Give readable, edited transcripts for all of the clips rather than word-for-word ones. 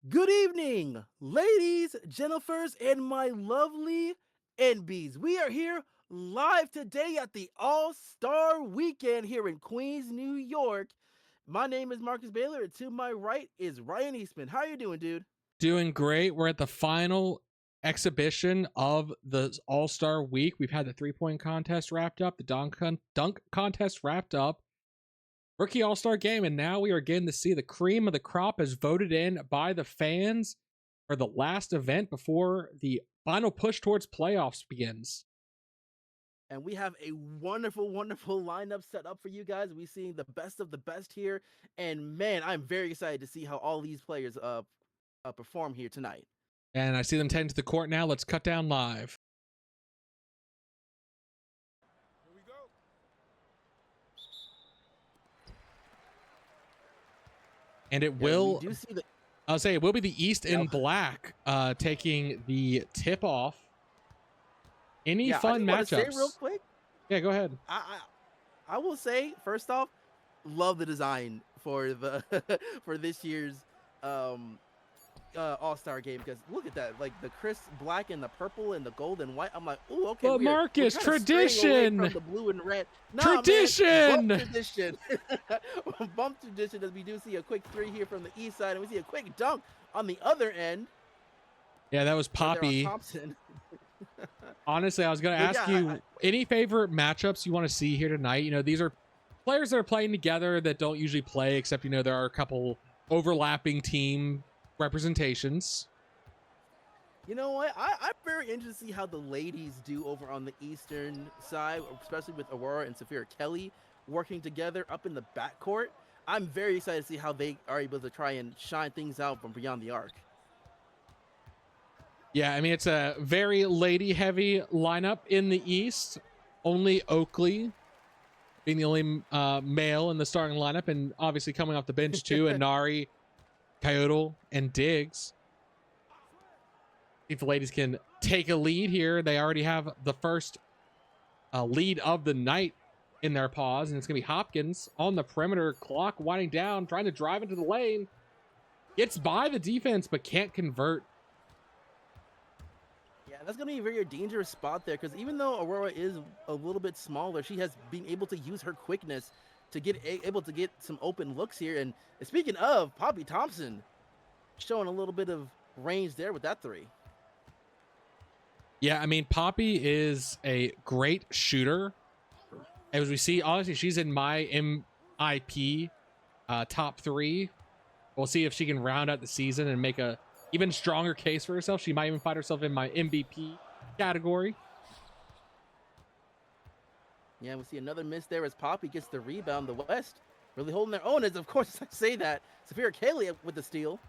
Good evening, ladies, Jennifers, and my lovely NBs. We are here live today at the All-Star Weekend here in Queens, New York. My name is Marcus Baylor, and to my right is Ryan Eastman. How are you doing, dude? Doing great. We're at the final exhibition of the All-Star Week. We've had the three-point contest wrapped up, the dunk contest wrapped up, rookie All-Star game, and now we are getting to see the cream of the crop as voted in by the fans for the last event before the final push towards playoffs begins. And we have a wonderful, wonderful lineup set up for you guys. We're seeing the best of the best here. And man, I'm very excited to see how all these players perform here tonight. And I see them tending to the court now. Let's cut down live. Here we go. And it Yeah, will, we do see the I'll say it will be the East in Yep. black taking the tip off. Any Yeah, fun I just wanna matchups? say real quick, Yeah, go ahead. I will say first off, love the design for the for this year's um all-star game, because look at that, like the crisp black and the purple and the gold and white. I'm like, oh, okay, But we're Marcus, kind of straying away tradition, from the blue and red. tradition. Bump tradition. Bump tradition, as we do see a quick three here from the east side, and we see a quick dunk on the other end Yeah, that was right there on Poppy. Thompson. Honestly, I was going to But ask yeah, you any favorite matchups you want to see here tonight. You know, these are players that are playing together that don't usually play, except, you know, there are a couple overlapping team representations. you know what? I'm very interested to see how the ladies do over on the eastern side, especially with Aurora and Saphira Kelly working together up in the backcourt. I'm very excited to see how they are able to try and shine things out from beyond the arc. Yeah, I mean, it's a very lady heavy lineup in the East. Only Oakley being the only male in the starting lineup, and obviously coming off the bench too, and Nari, Kyoto, and Diggs. If the ladies can take a lead here, they already have the first lead of the night in their paws, and it's going to be Hopkins on the perimeter, clock winding down, trying to drive into the lane. Gets by the defense, but can't convert. Yeah, that's going to be a very dangerous spot there, because even though Aurora is a little bit smaller, she has been able to use her quickness to get able to get some open looks here. And speaking of, Poppy Thompson showing a little bit of range there with that three. Yeah, I mean, Poppy is a great shooter. As we see, obviously, she's in my MIP top 3. We'll see if she can round out the season and make a even stronger case for herself. She might even find herself in my MVP category. Yeah, we see another miss there as Poppy gets the rebound. The West really holding their own, as of course I say that. Saphira Kelly with the steal.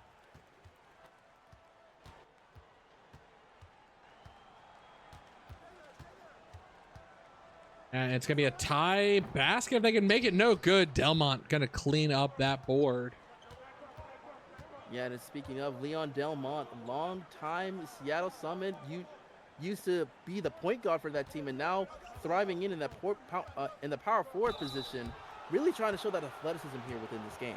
And it's going to be a tie basket if they can make it. No good. Delmont going to clean up that board. Yeah, and speaking of Leon Delmont, long time Seattle Summit, you used to be the point guard for that team, and now thriving in that in the power forward position, really trying to show that athleticism here within this game.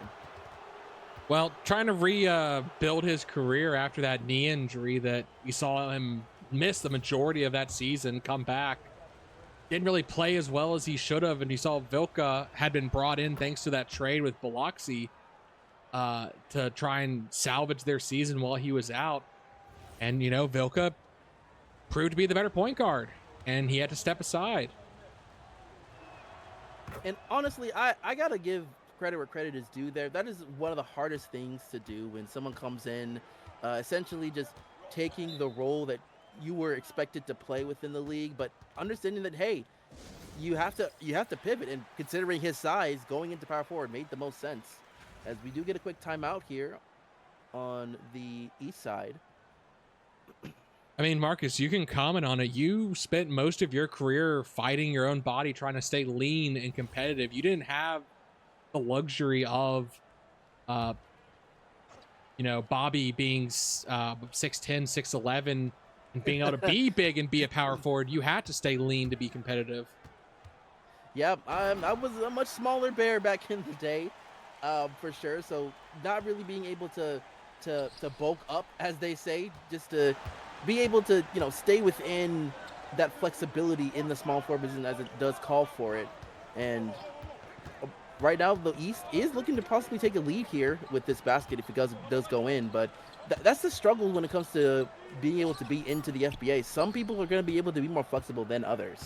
Well, trying to rebuild his career after that knee injury that we saw him miss the majority of that season, come back. Didn't really play as well as he should have, and you saw Vilka had been brought in thanks to that trade with Biloxi to try and salvage their season while he was out. And, you know, Vilka proved to be the better point guard, and he had to step aside. And honestly, I gotta give credit where credit is due there. That is one of the hardest things to do when someone comes in, essentially just taking the role that you were expected to play within the league, but understanding that, hey, you have to pivot, and considering his size, going into power forward made the most sense. As we do get a quick timeout here on the east side. I mean, Marcus, you can comment on it. You spent most of your career fighting your own body, trying to stay lean and competitive. You didn't have the luxury of, you know, Bobby being 6'10", 6'11", and being able to be big and be a power forward. You had to stay lean to be competitive. Yep, I was a much smaller bear back in the day, for sure. So not really being able to to bulk up, as they say, just to be able to stay within that flexibility in the small forward position as it does call for it. And right now, the East is looking to possibly take a lead here with this basket if it does go in. But that's the struggle when it comes to being able to be into the FBA. Some people are going to be able to be more flexible than others.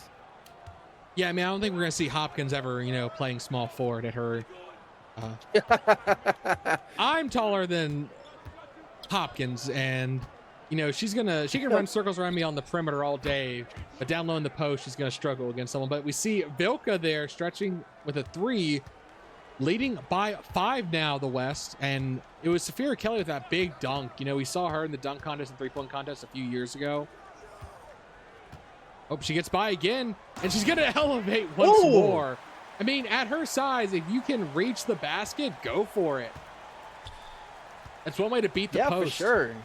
Yeah, I mean, I don't think we're going to see Hopkins ever, playing small forward at her. I'm taller than Hopkins, and she can run circles around me on the perimeter all day, but down low in the post she's going to struggle against someone. But we see Vilka there stretching with a 3, leading by 5 now, the West. And it was Safira Kelly with that big dunk. We saw her in the dunk contest and 3-point contest a few years ago. Oh, she gets by again, and she's going to elevate once more. I mean, at her size, if you can reach the basket, go for it. That's one way to beat the post. Yeah, for sure.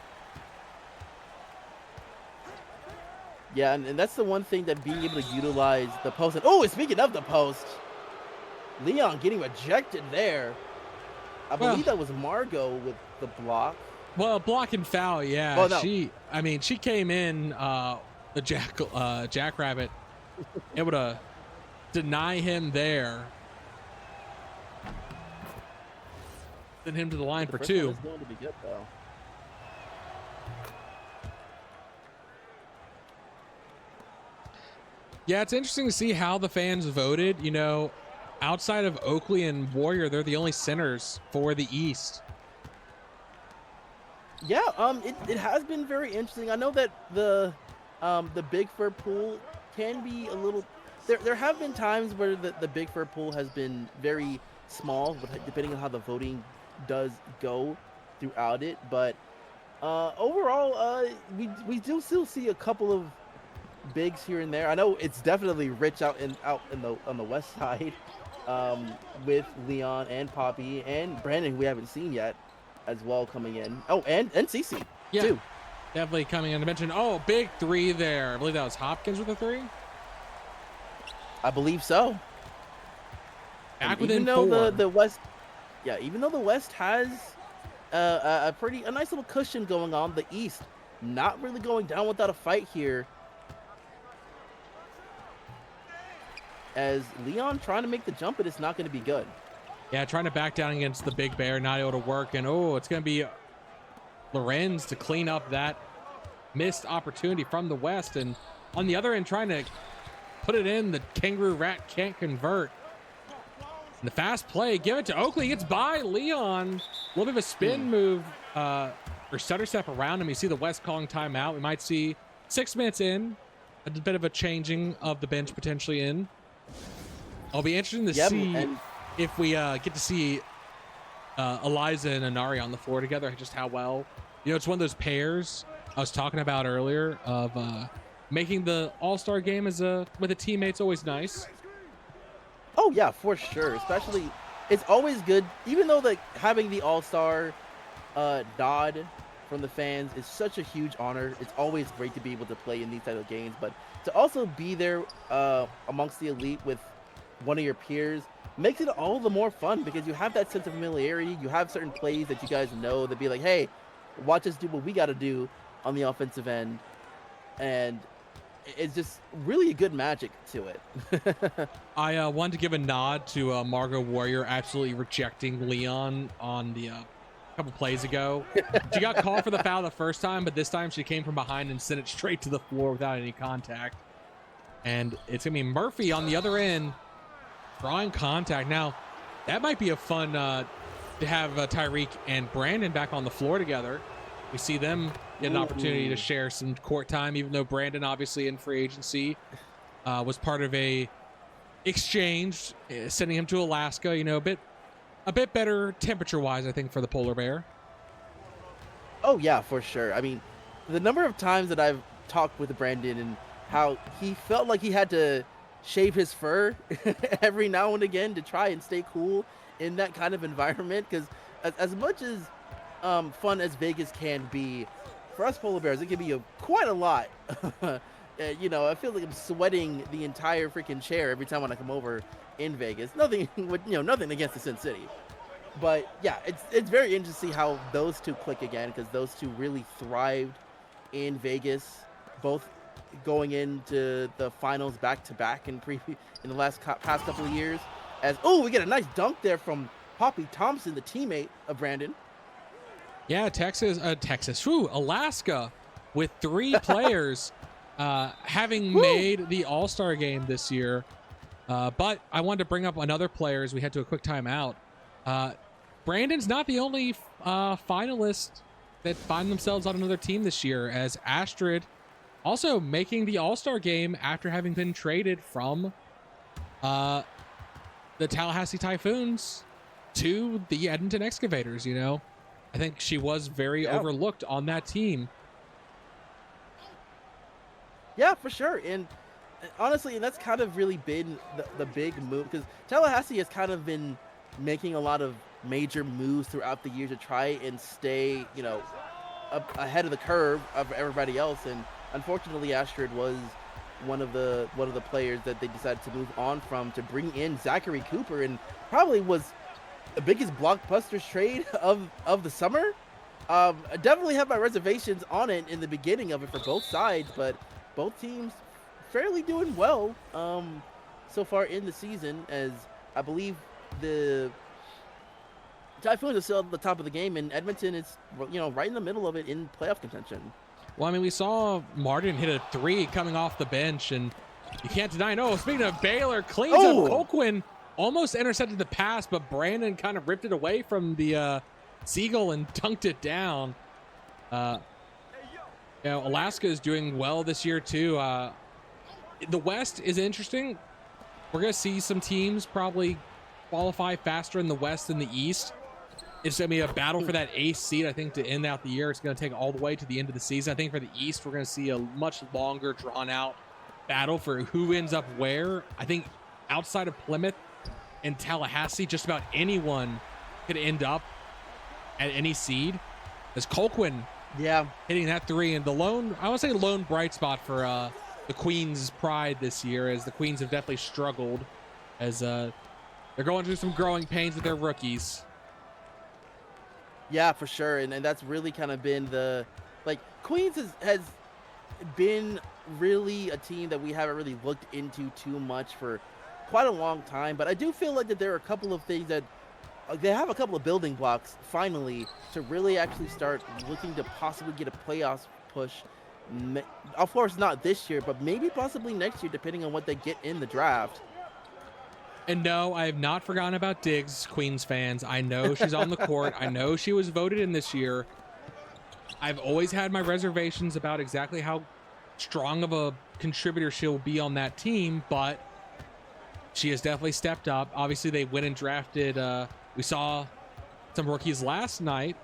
Yeah, and that's the one thing that being able to utilize the post. And speaking of the post, Leon getting rejected there. I believe that was Margot with the block. Well, block and foul, yeah. Oh, no. She came in, the Jackrabbit, able to deny him there. Send him to the line for 2. Is going to be good, though. Yeah, it's interesting to see how the fans voted. Outside of Oakley and Warrior, they're the only centers for the East. Yeah, it has been very interesting. I know that the Big Fur pool can be a little. There have been times where the Big Fur pool has been very small, depending on how the voting does go throughout it. But overall, we do still see a couple of bigs here and there. I know it's definitely rich out on the west side, with Leon and Poppy and Brandon, who we haven't seen yet, as well, coming in. Oh, and Cece, too. Definitely coming in to mention. Oh, big 3 there. I believe that was Hopkins with a 3. I believe so. Back within even though 4. the West, even though the West has a nice little cushion going on, the East not really going down without a fight here. As Leon trying to make the jump, but it's not going to be good. Yeah, trying to back down against the big bear, not able to work. And it's going to be Lorenz to clean up that missed opportunity from the West. And on the other end, trying to put it in, the Kangaroo Rat can't convert. And the fast play, give it to Oakley, gets by Leon. A little bit of a spin move, or stutter step around him. You see the West calling timeout. We might see 6 minutes in, a bit of a changing of the bench potentially in. I'll be interested to see if we get to see Eliza and Anari on the floor together, just how well. It's one of those pairs I was talking about earlier of making the All-Star game with a teammate's always nice. Oh, yeah, for sure. Especially, it's always good, even though having the All-Star nod from the fans is such a huge honor. It's always great to be able to play in these type of games, but to also be there amongst the elite with one of your peers makes it all the more fun, because you have that sense of familiarity. You have certain plays that you guys know that be like, hey, watch us do what we got to do on the offensive end. And it's just really a good magic to it. I wanted to give a nod to Margot Warrior absolutely rejecting Leon on the couple plays ago. She got called for the foul the first time, but this time she came from behind and sent it straight to the floor without any contact. And it's going to be Murphy on the other end drawing contact. Now, that might be a fun to have Tyreek and Brandon back on the floor together. We see them get an opportunity to share some court time, even though Brandon, obviously in free agency, was part of a exchange, sending him to Alaska. A bit better temperature-wise, I think, for the polar bear. Oh, yeah, for sure. I mean, the number of times that I've talked with Brandon and how he felt like he had to shave his fur every now and again to try and stay cool in that kind of environment, because as much as fun as Vegas can be, for us polar bears, it can be quite a lot. I feel like I'm sweating the entire freaking chair every time when I come over in Vegas. Nothing against the Sin City, But yeah, it's very interesting to see how those two click again because those two really thrived in Vegas, both going into the finals back to back in the past couple of years. As we get a nice dunk there from Poppy Thompson, the teammate of Brandon. Yeah, Alaska, with 3 players having made the All-Star game this year. But I wanted to bring up another player as we head to a quick timeout. Brandon's not the only finalist that find themselves on another team this year, as Astrid also making the All-Star game after having been traded from the Tallahassee Typhoons to the Edmonton Excavators. I think she was very overlooked on that team. Yeah, for sure. And honestly, that's kind of really been the big move because Tallahassee has kind of been making a lot of major moves throughout the year to try and stay, up ahead of the curve of everybody else. And unfortunately, Astrid was one of the players that they decided to move on from to bring in Zachary Cooper, and probably was the biggest blockbusters trade of the summer. I definitely have my reservations on it in the beginning of it for both sides, but both teams fairly doing well so far in the season, as I believe the Typhoons are still at the top of the game, and Edmonton is right in the middle of it in playoff contention. Well, I mean, we saw Martin hit a 3 coming off the bench, and you can't deny. No, speaking of Baylor, cleans up Colquhoun, almost intercepted the pass, but Brandon kind of ripped it away from the Seagull and dunked it down. Alaska is doing well this year too. The West is interesting. We're going to see some teams probably qualify faster in the West than the East. It's going to be a battle for that 8th seed, I think, to end out the year. It's going to take all the way to the end of the season. I think for the East, we're going to see a much longer, drawn-out battle for who ends up where. I think outside of Plymouth and Tallahassee, just about anyone could end up at any seed. As Colquhoun hitting that 3, and I would say lone bright spot for the Queens' pride this year, as the Queens have definitely struggled as they're going through some growing pains with their rookies. Yeah, for sure. And that's really kind of been Queens has been really a team that we haven't really looked into too much for quite a long time. But I do feel like that there are a couple of things that they have a couple of building blocks finally to really actually start looking to possibly get a playoffs push. Of course, not this year, but maybe possibly next year, depending on what they get in the draft. And no, I have not forgotten about Diggs, Queens fans. I know she's on the court. I know she was voted in this year. I've always had my reservations about exactly how strong of a contributor she'll be on that team, but she has definitely stepped up. Obviously, they went and drafted. We saw some rookies last night.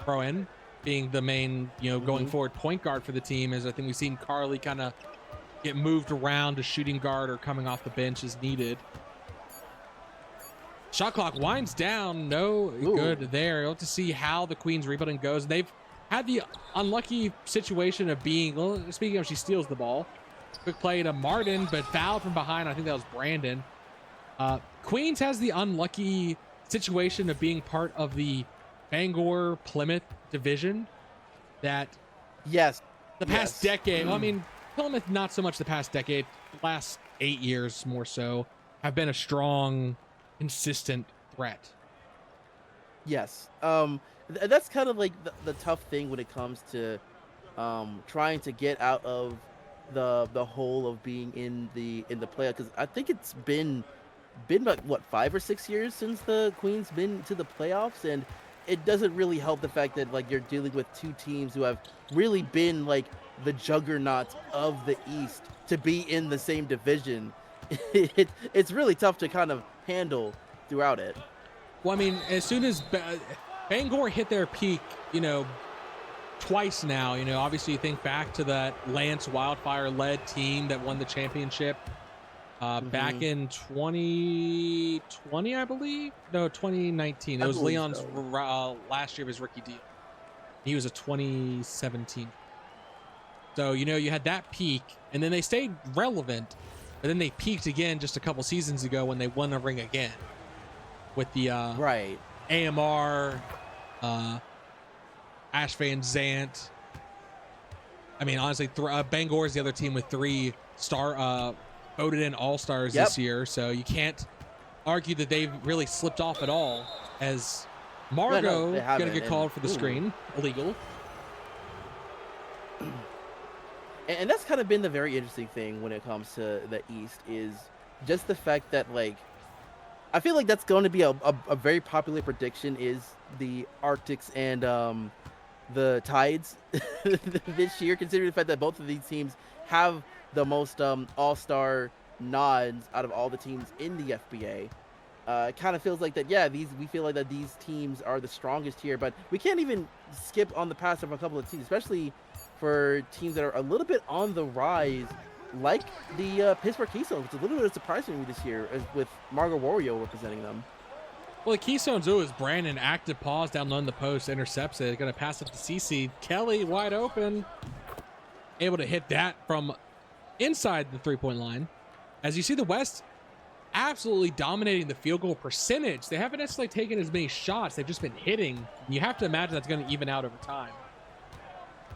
Rowan being the main, going forward point guard for the team, as I think we've seen Carly kind of get moved around to shooting guard or coming off the bench as needed. Shot clock winds down. No good there. You'll have to see how the Queens rebuilding goes. They've had the unlucky situation of being, speaking of, she steals the ball. Quick play to Martin, but fouled from behind. I think that was Brandon. Queens has the unlucky situation of being part of the Bangor Plymouth division that the past decade, well, I mean, Plymouth not so much the past decade, the last 8 years more so, have been a strong, consistent threat. Yes. That's kind of like the tough thing when it comes to trying to get out of the hole of being in the playoff, because I think it's been about 5 or 6 years since the Queens been to the playoffs, and it doesn't really help the fact that you're dealing with two teams who have really been the juggernauts of the East to be in the same division. It's really tough to kind of handle throughout it. Well, I mean, as soon as Bangor hit their peak, twice now, obviously you think back to that Lance Wildfire-led team that won the championship back in 2020, I believe. No, 2019. It was Leon's last year of his rookie deal. He was a 2017. So, you had that peak, and then they stayed relevant, but then they peaked again just a couple seasons ago when they won a ring again with the AMR, Ash Van Zant. I mean, honestly, Bangor is the other team with 3 voted in All-Stars this year, so you can't argue that they've really slipped off at all. As Margot gonna get called for the screen, illegal. And that's kind of been the very interesting thing when it comes to the East, is just the fact that, like, I feel like that's going to be a very popular prediction, is the Arctics and the Tides this year, considering the fact that both of these teams have the most all-star nods out of all the teams in the FBA. It kind of feels like that, yeah, we feel like that these teams are the strongest here, but we can't even skip on the past of a couple of teams, especially for teams that are a little bit on the rise, like the Pittsburgh Keystone, which is a little bit surprising me this year, with Margot Wario representing them. Well, the Keystones, is Brandon, active pause down low in the post, intercepts it, going to pass it to CC. Kelly wide open, able to hit that from inside the three-point line. As you see, the West absolutely dominating the field goal percentage. They haven't necessarily taken as many shots, they've just been hitting. You have to imagine that's going to even out over time.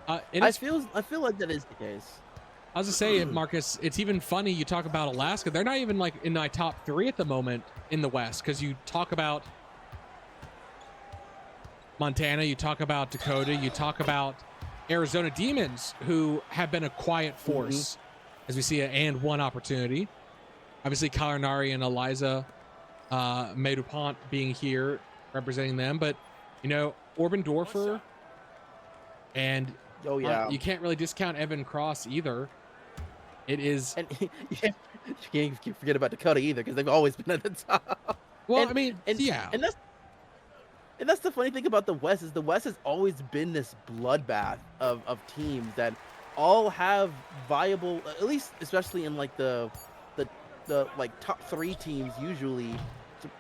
I feel like that is the case. I was to say, Marcus, it's even funny you talk about Alaska. They're not even like in my top 3 at the moment in the West, because you talk about Montana, you talk about Dakota, you talk about Arizona Demons, who have been a quiet force as we see an and one opportunity. Obviously, Kalinari and Eliza Medupont being here representing them, but you know, Orban Dorfer and you can't really discount Evan Cross either. It is, and you can't forget about Dakota either, because they've always been at the top. Well, and that's the funny thing about the West, is the West has always been this bloodbath of teams that all have viable, at least especially in like the like top 3 teams, usually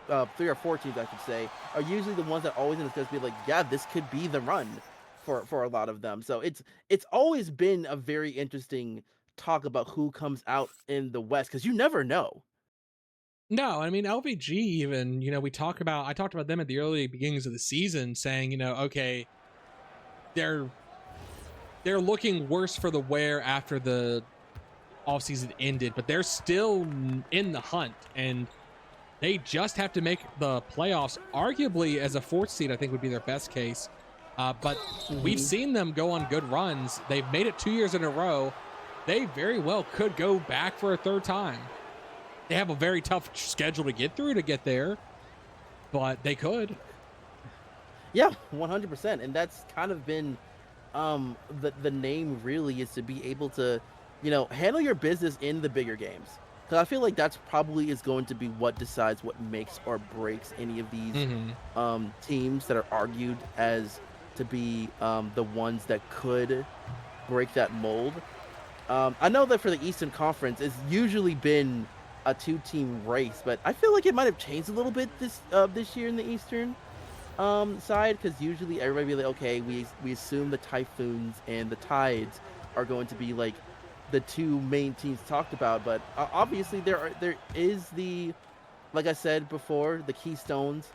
3 or 4 teams I should say, are usually the ones that always in be like, yeah, this could be the run for a lot of them. So it's always been a very interesting talk about who comes out in the West, because you never know. No, I mean, LVG even, you know, I talked about them at the early beginnings of the season, saying, you know, okay, they're looking worse for the wear after the offseason ended, but they're still in the hunt, and they just have to make the playoffs. Arguably, as a 4th seed, I think would be their best case. But we've seen them go on good runs. They've made it 2 years in a row. They very well could go back for a 3rd time. They have a very tough schedule to get through to get there, but they could. Yeah, 100%. And that's kind of been the name, really, is to be able to, you know, handle your business in the bigger games. Because I feel like that's probably is going to be what decides what makes or breaks any of these teams that are argued as to be the ones that could break that mold. I know that for the Eastern Conference, it's usually been a 2-team race, but I feel like it might have changed a little bit this year in the Eastern side, because usually everybody be like, okay, we assume the Typhoons and the Tides are going to be like the 2 main teams talked about, but obviously there is the, like I said before, the Keystones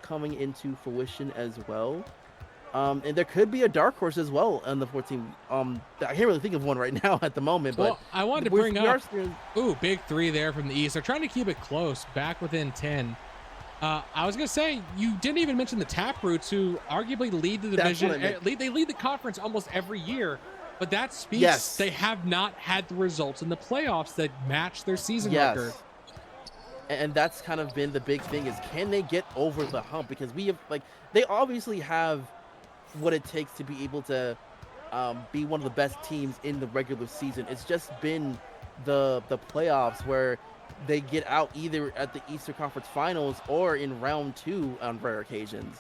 coming into fruition as well. And there could be a dark horse as well on the 4th team. I can't really think of one right now at the moment. But I wanted to bring up, big 3 there from the East. They're trying to keep it close, back within 10. I was going to say, you didn't even mention the Taproots, who arguably lead the division. They lead the conference almost every year. But that speaks, they have not had the results in the playoffs that match their season record. And that's kind of been the big thing, is can they get over the hump? Because we have, like, they obviously have what it takes to be able to be one of the best teams in the regular season. It's just been the playoffs where they get out either at the Eastern Conference Finals or in round 2 on rare occasions.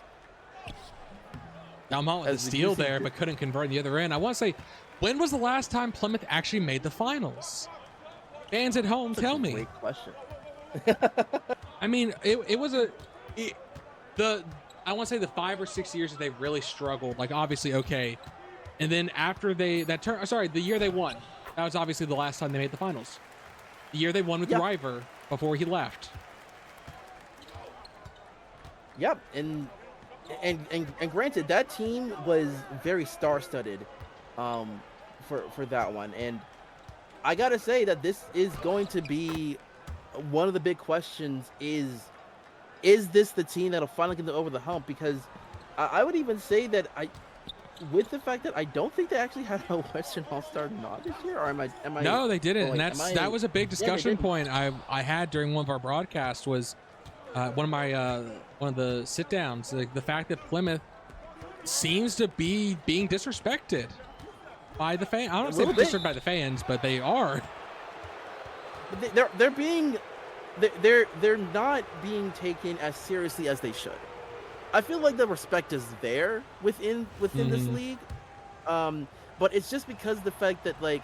I'm out with the steal there, but couldn't convert the other end. I want to say, when was the last time Plymouth actually made the finals? Fans at home, tell me. Great question. I mean, it was I want to say the 5 or 6 years that they really struggled, like obviously, okay. And then after the year they won, that was obviously the last time they made the finals. The year they won with River before he left. Yep, and granted, that team was very star-studded, um, for that one, and I gotta say that this is going to be one of the big questions. Is this the team that'll finally get them over the hump? Because I would even say that with the fact that I don't think they actually had a Western All-Star nod this year, or am I? No, they didn't, Oh, and wait, am that I? was a big Yeah, they discussion didn't. point I had during one of our broadcasts was one of the sit downs, like the fact that Plymouth seems to be being disrespected by the fan. I A don't say little bit. disrespected by the fans, but they are. But they're being they're not being taken as seriously as they should. I feel like the respect is there within this Mhm. league, but it's just because the fact that, like,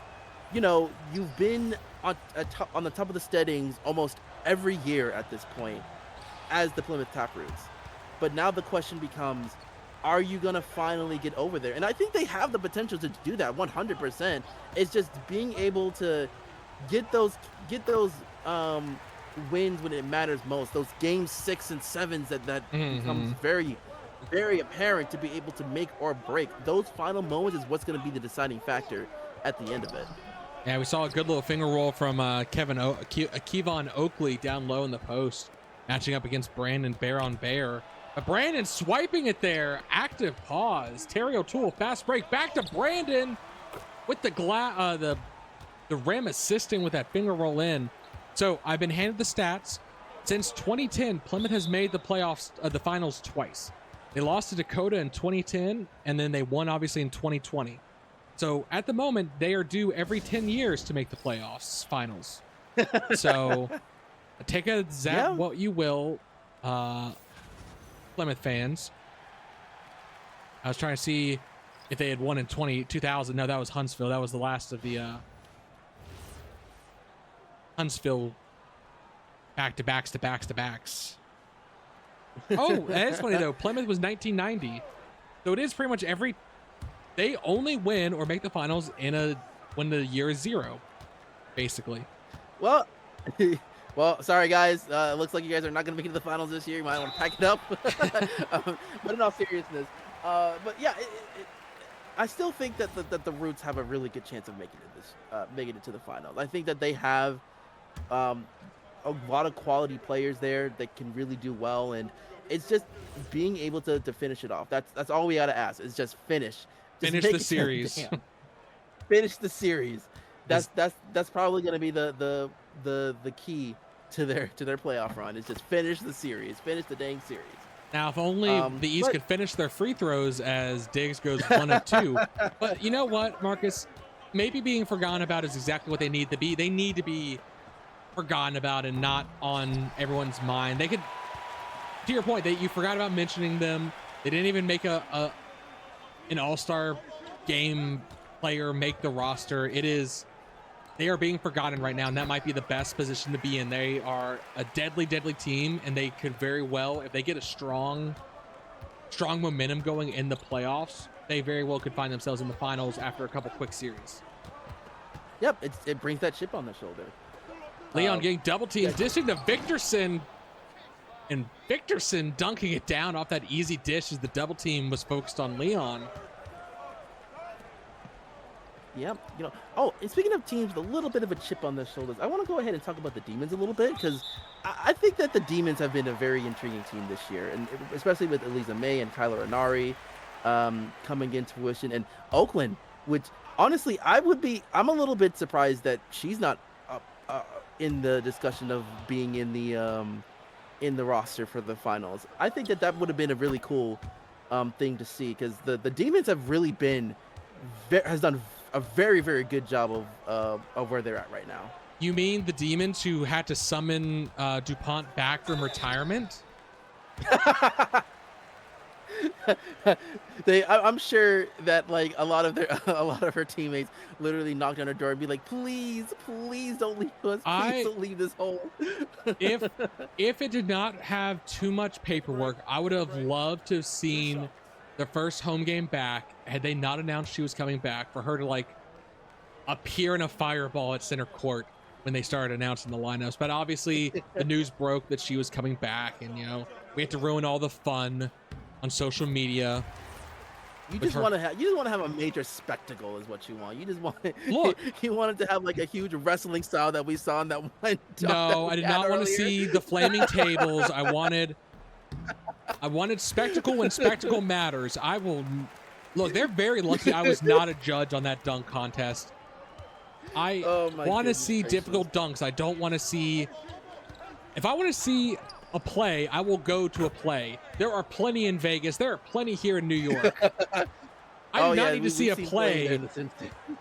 you've been on the top of the standings almost every year at this point as the Plymouth Taproots. But now the question becomes, are you gonna finally get over there? And I think they have the potential to do that 100%. It's just being able to get those wins when it matters most. Those game 6 and 7s that becomes Mhm. very, very apparent to be able to make or break. Those final moments is what's going to be the deciding factor at the end of it. Yeah, we saw a good little finger roll from Kevon Oakley down low in the post, matching up against Brandon Bear on Bear. But Brandon swiping it there. Active pause. Terry O'Toole fast break back to Brandon with the rim assisting with that finger roll in. So I've been handed the stats. Since 2010, Plymouth has made the playoffs, the finals twice. They lost to Dakota in 2010, and then they won obviously in 2020. So at the moment, they are due every 10 years to make the playoffs finals. So take a zap Yeah. what you will, Plymouth fans. I was trying to see if they had won in 2000. No, that was Huntsville. That was the last of the Huntsville back-to-backs. Oh, that's funny though. Plymouth was 1990. So it is pretty much they only win or make the finals when the year is 0, basically. Well, well, sorry guys. It looks like you guys are not going to make it to the finals this year. You might want to pack it up. But in all seriousness, but yeah, I still think that the Roots have a really good chance of making it to the finals. I think that they have um, a lot of quality players there that can really do well, and it's just being able to finish it off. That's all we gotta ask. Is just finish. Just Finish make the it to series. damn. Finish the series. Is- That's probably gonna be the key to their playoff run. Is just finish the series. Finish the dang series. Now, if only the East But could finish their free throws as Diggs goes 1 of 2. But you know what, Marcus? Maybe being forgotten about is exactly what they need to be. They need to be forgotten about and not on everyone's mind. They could, to your point, you forgot about mentioning them. They didn't even make an All-Star Game player make the roster. They are being forgotten right now, and that might be the best position to be in. They are a deadly team, and they could very well, if they get a strong momentum going in the playoffs, they very well could find themselves in the finals after a couple quick series. Yep, it brings that chip on their shoulder. Leon getting double teamed, dishing to Victorson, and Victorson dunking it down off that easy dish as the double team was focused on Leon. Yep. Oh, and speaking of teams with a little bit of a chip on their shoulders, I want to go ahead and talk about the Demons a little bit, because I think that the Demons have been a very intriguing team this year, and especially with Eliza May and Kyler Anari coming into fruition, and Oakland, which honestly I'm a little bit surprised that she's not in the discussion of being in the roster for the finals. I think that would have been a really cool thing to see, because the Demons have really has done a very, very good job of where they're at right now. You mean the Demons who had to summon DuPont back from retirement? I'm sure that, like, a lot of her teammates literally knocked on her door and be like, please don't leave us. Please don't leave this hole. If it did not have too much paperwork, I would have loved to have seen the first home game back, had they not announced she was coming back, for her to like appear in a fireball at center court when they started announcing the lineups. But obviously the news broke that she was coming back, and We have to ruin all the fun on social media. You just want to have a major spectacle, is what you want. You just want Look, you wanted to have like a huge wrestling style that we saw in that one. No, I did not want to see the flaming tables. I wanted spectacle when spectacle matters. I will look. They're very lucky I was not a judge on that dunk contest. I want to see difficult dunks. I don't want to see. If I want to see a play, I will go to a play. There are plenty in Vegas. There are plenty here in New York. I do not need to see a play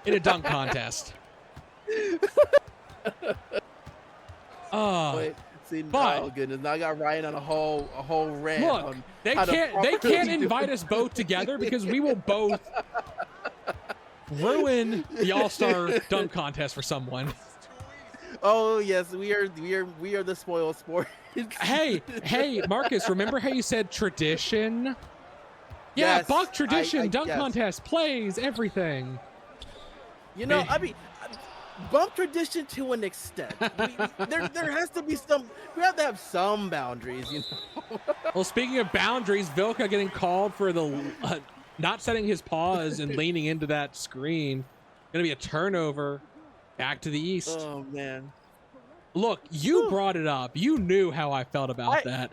in a dunk contest. Oh goodness! Now I got Ryan on a whole rant. Look, they can't invite us both together because we will both ruin the All-Star dunk contest for someone. Oh yes, we are the spoiled sport. Hey, Marcus, remember how you said tradition? Yeah, yes, Buck tradition, dunk yes. contest, plays, everything. You know, I mean, bump tradition to an extent. There has to be we have to have some boundaries, you know. Well, speaking of boundaries, Vilka getting called for the not setting his paws and leaning into that screen. Gonna be a turnover. Back to the East. Oh man. Look, you brought it up. You knew how I felt about that.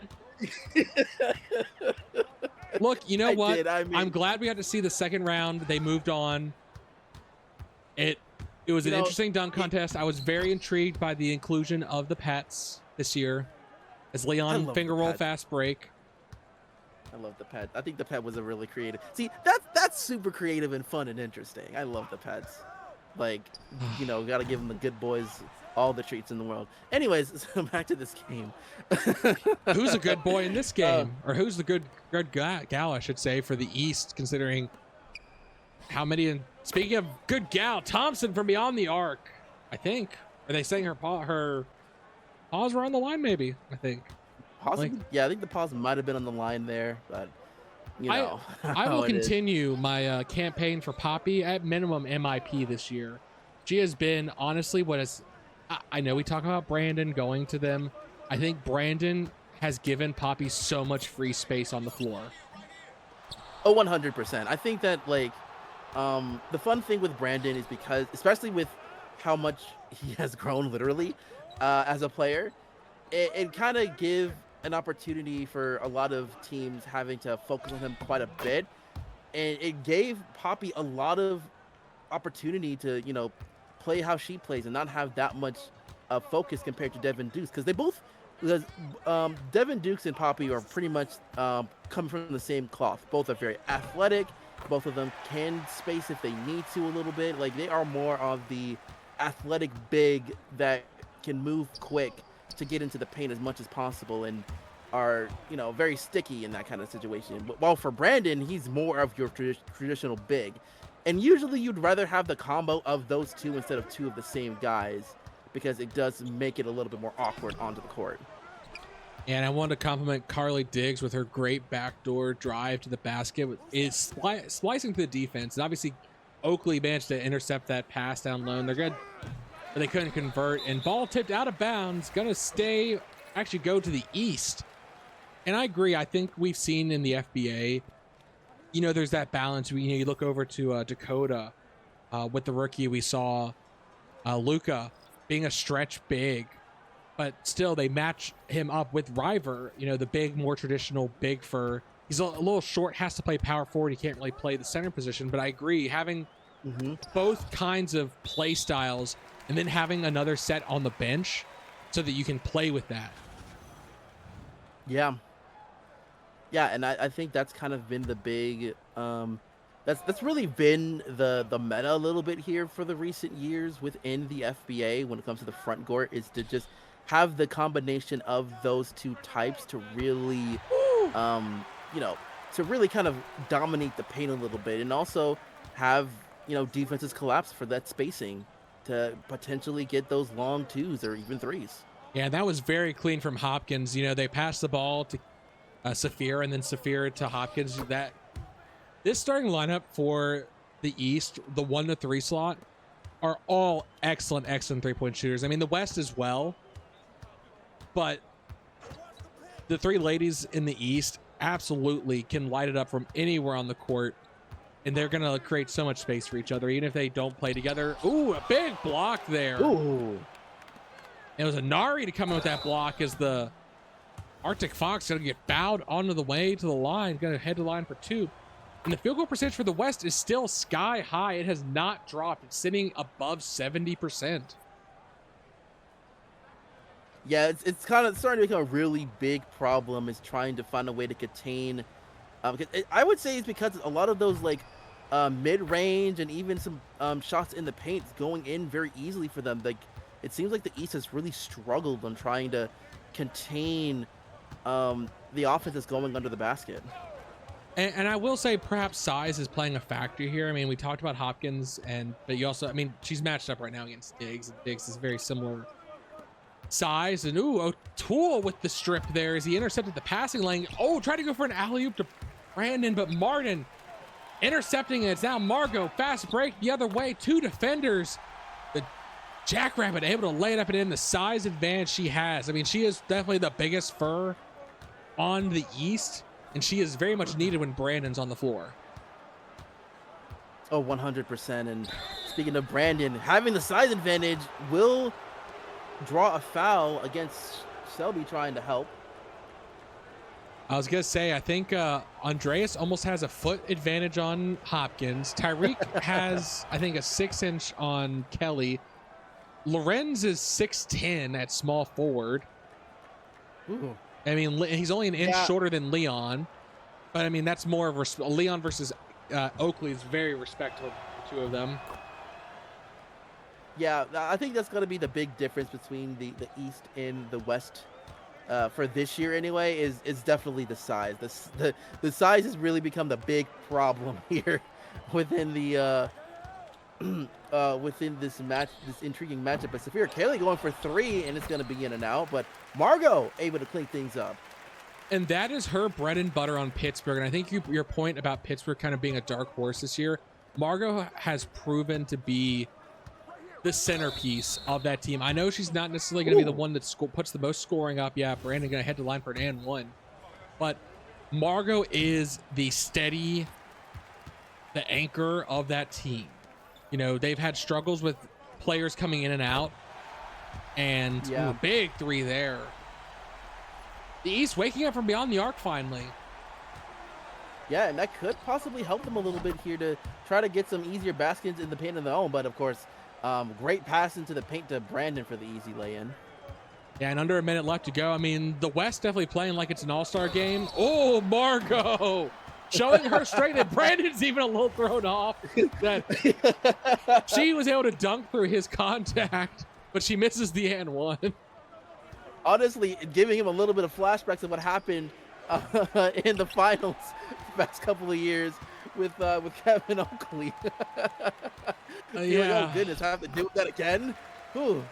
Look, you know what? I'm glad we had to see the second round. They moved on. It was an interesting dunk contest. I was very intrigued by the inclusion of the pets this year as Leon finger roll fast break. I love the pet. I think the pet was a really creative. See, that's super creative and fun and interesting. I love the pets. Like, you know, got to give them the good boys all the treats in the world. Anyways, so back to this game. Who's a good boy in this game? Or who's the good gal, I should say, for the East, considering how many... Speaking of good gal, Thompson from beyond the arc, I think. Are they saying her paws were on the line, maybe? I think. Possibly. Yeah, I think the paws might have been on the line there, but... You know, I will continue my campaign for Poppy at minimum MIP this year. She has been honestly I know we talk about Brandon going to them. I think Brandon has given Poppy so much free space on the floor. Oh, 100%. I think that the fun thing with Brandon is because, especially with how much he has grown literally as a player, it kind of gives an opportunity for a lot of teams having to focus on him quite a bit, and it gave Poppy a lot of opportunity to, you know, play how she plays and not have that much focus compared to Devin Dukes, because Devin Dukes and Poppy are pretty much coming from the same cloth. Both are very athletic. Both of them can space if they need to a little bit. Like, they are more of the athletic big that can move quick to get into the paint as much as possible and are, you know, very sticky in that kind of situation. But while for Brandon, he's more of your traditional big, and usually you'd rather have the combo of those two instead of two of the same guys, because it does make it a little bit more awkward onto the court. And I wanted to compliment Carly Diggs with her great backdoor drive to the basket. Is splicing to the defense, and obviously Oakley managed to intercept that pass down low. They're good. But they couldn't convert, and ball tipped out of bounds, gonna actually go to the East. And I agree. I think we've seen in the FBA, you know, there's that balance. You look over to Dakota with the rookie. We saw Luka being a stretch big, but still they match him up with River, you know, the big, more traditional big for, he's a little short, has to play power forward. He can't really play the center position, but I agree, having both kinds of play styles and then having another set on the bench so that you can play with that. Yeah, and I think that's kind of been the big that's really been the meta a little bit here for the recent years within the FBA when it comes to the front court, is to just have the combination of those two types to really you know, to really kind of dominate the paint a little bit, and also have, you know, defenses collapse for that spacing to potentially get those long twos or even threes. Yeah, that was very clean from Hopkins. You know, they passed the ball to Saphir, and then Saphir to Hopkins. This starting lineup for the East, the 1 to 3 slot, are all excellent 3-point shooters. I mean, the West as well, but the three ladies in the East absolutely can light it up from anywhere on the court, and they're going to create so much space for each other, even if they don't play together. Ooh, a big block there. Ooh. It was a Nari to come in with that block as the Arctic Fox going to get bowed onto the way to the line, going to head to the line for two. And the field goal percentage for the West is still sky high. It has not dropped. It's sitting above 70%. Yeah, it's kind of starting to become a really big problem, is trying to find a way to contain. I would say it's because a lot of those like mid-range and even some shots in the paint going in very easily for them. Like, it seems like the East has really struggled on trying to contain the offense that's going under the basket. And I will say perhaps size is playing a factor here. I mean, we talked about Hopkins, but you also, I mean, she's matched up right now against Diggs, and Diggs is very similar size. And ooh, O'Toole with the strip there as he intercepted the passing lane. Oh, tried to go for an alley-oop to Brandon, but Martin intercepting it. It's now Margot. Fast break the other way. Two defenders. The Jackrabbit able to lay it up and in. The size advantage she has. I mean, she is definitely the biggest fur on the East, and she is very much needed when Brandon's on the floor. Oh, 100%. And speaking of Brandon, having the size advantage will draw a foul against Selby trying to help. I was going to say, I think Andreas almost has a foot advantage on Hopkins. Tyreek has, I think, a 6-inch on Kelly. Lorenz is 6'10" at small forward. Ooh. I mean, he's only an inch shorter than Leon. But, I mean, that's more of Leon versus Oakley is very respectful, the two of them. Yeah, I think that's going to be the big difference between the East and the West for this year anyway, is definitely the size. The size has really become the big problem here within the within this intriguing matchup. But Saphira Kelly going for three, and it's going to be in and out. But Margot able to clean things up. And that is her bread and butter on Pittsburgh. And I think your point about Pittsburgh kind of being a dark horse this year, Margot has proven to be the centerpiece of that team. I know she's not necessarily going to be the one that puts the most scoring up. Yeah, Brandon going to head to line for an and one. But Margot is the steady, the anchor of that team. You know, they've had struggles with players coming in and out. And ooh, big three there. The East waking up from beyond the arc finally. Yeah, and that could possibly help them a little bit here to try to get some easier baskets in the paint of their own. But of course, great pass into the paint to Brandon for the easy lay-in. Yeah, and under a minute left to go. I mean, the West definitely playing like it's an all-star game. Oh, Margot showing her strength, and Brandon's even a little thrown off that she was able to dunk through his contact, but she misses the and one. Honestly, giving him a little bit of flashbacks of what happened in the finals the past couple of years with Kevin Oakley. Yeah. Like, oh goodness, I have to do that again. Whew.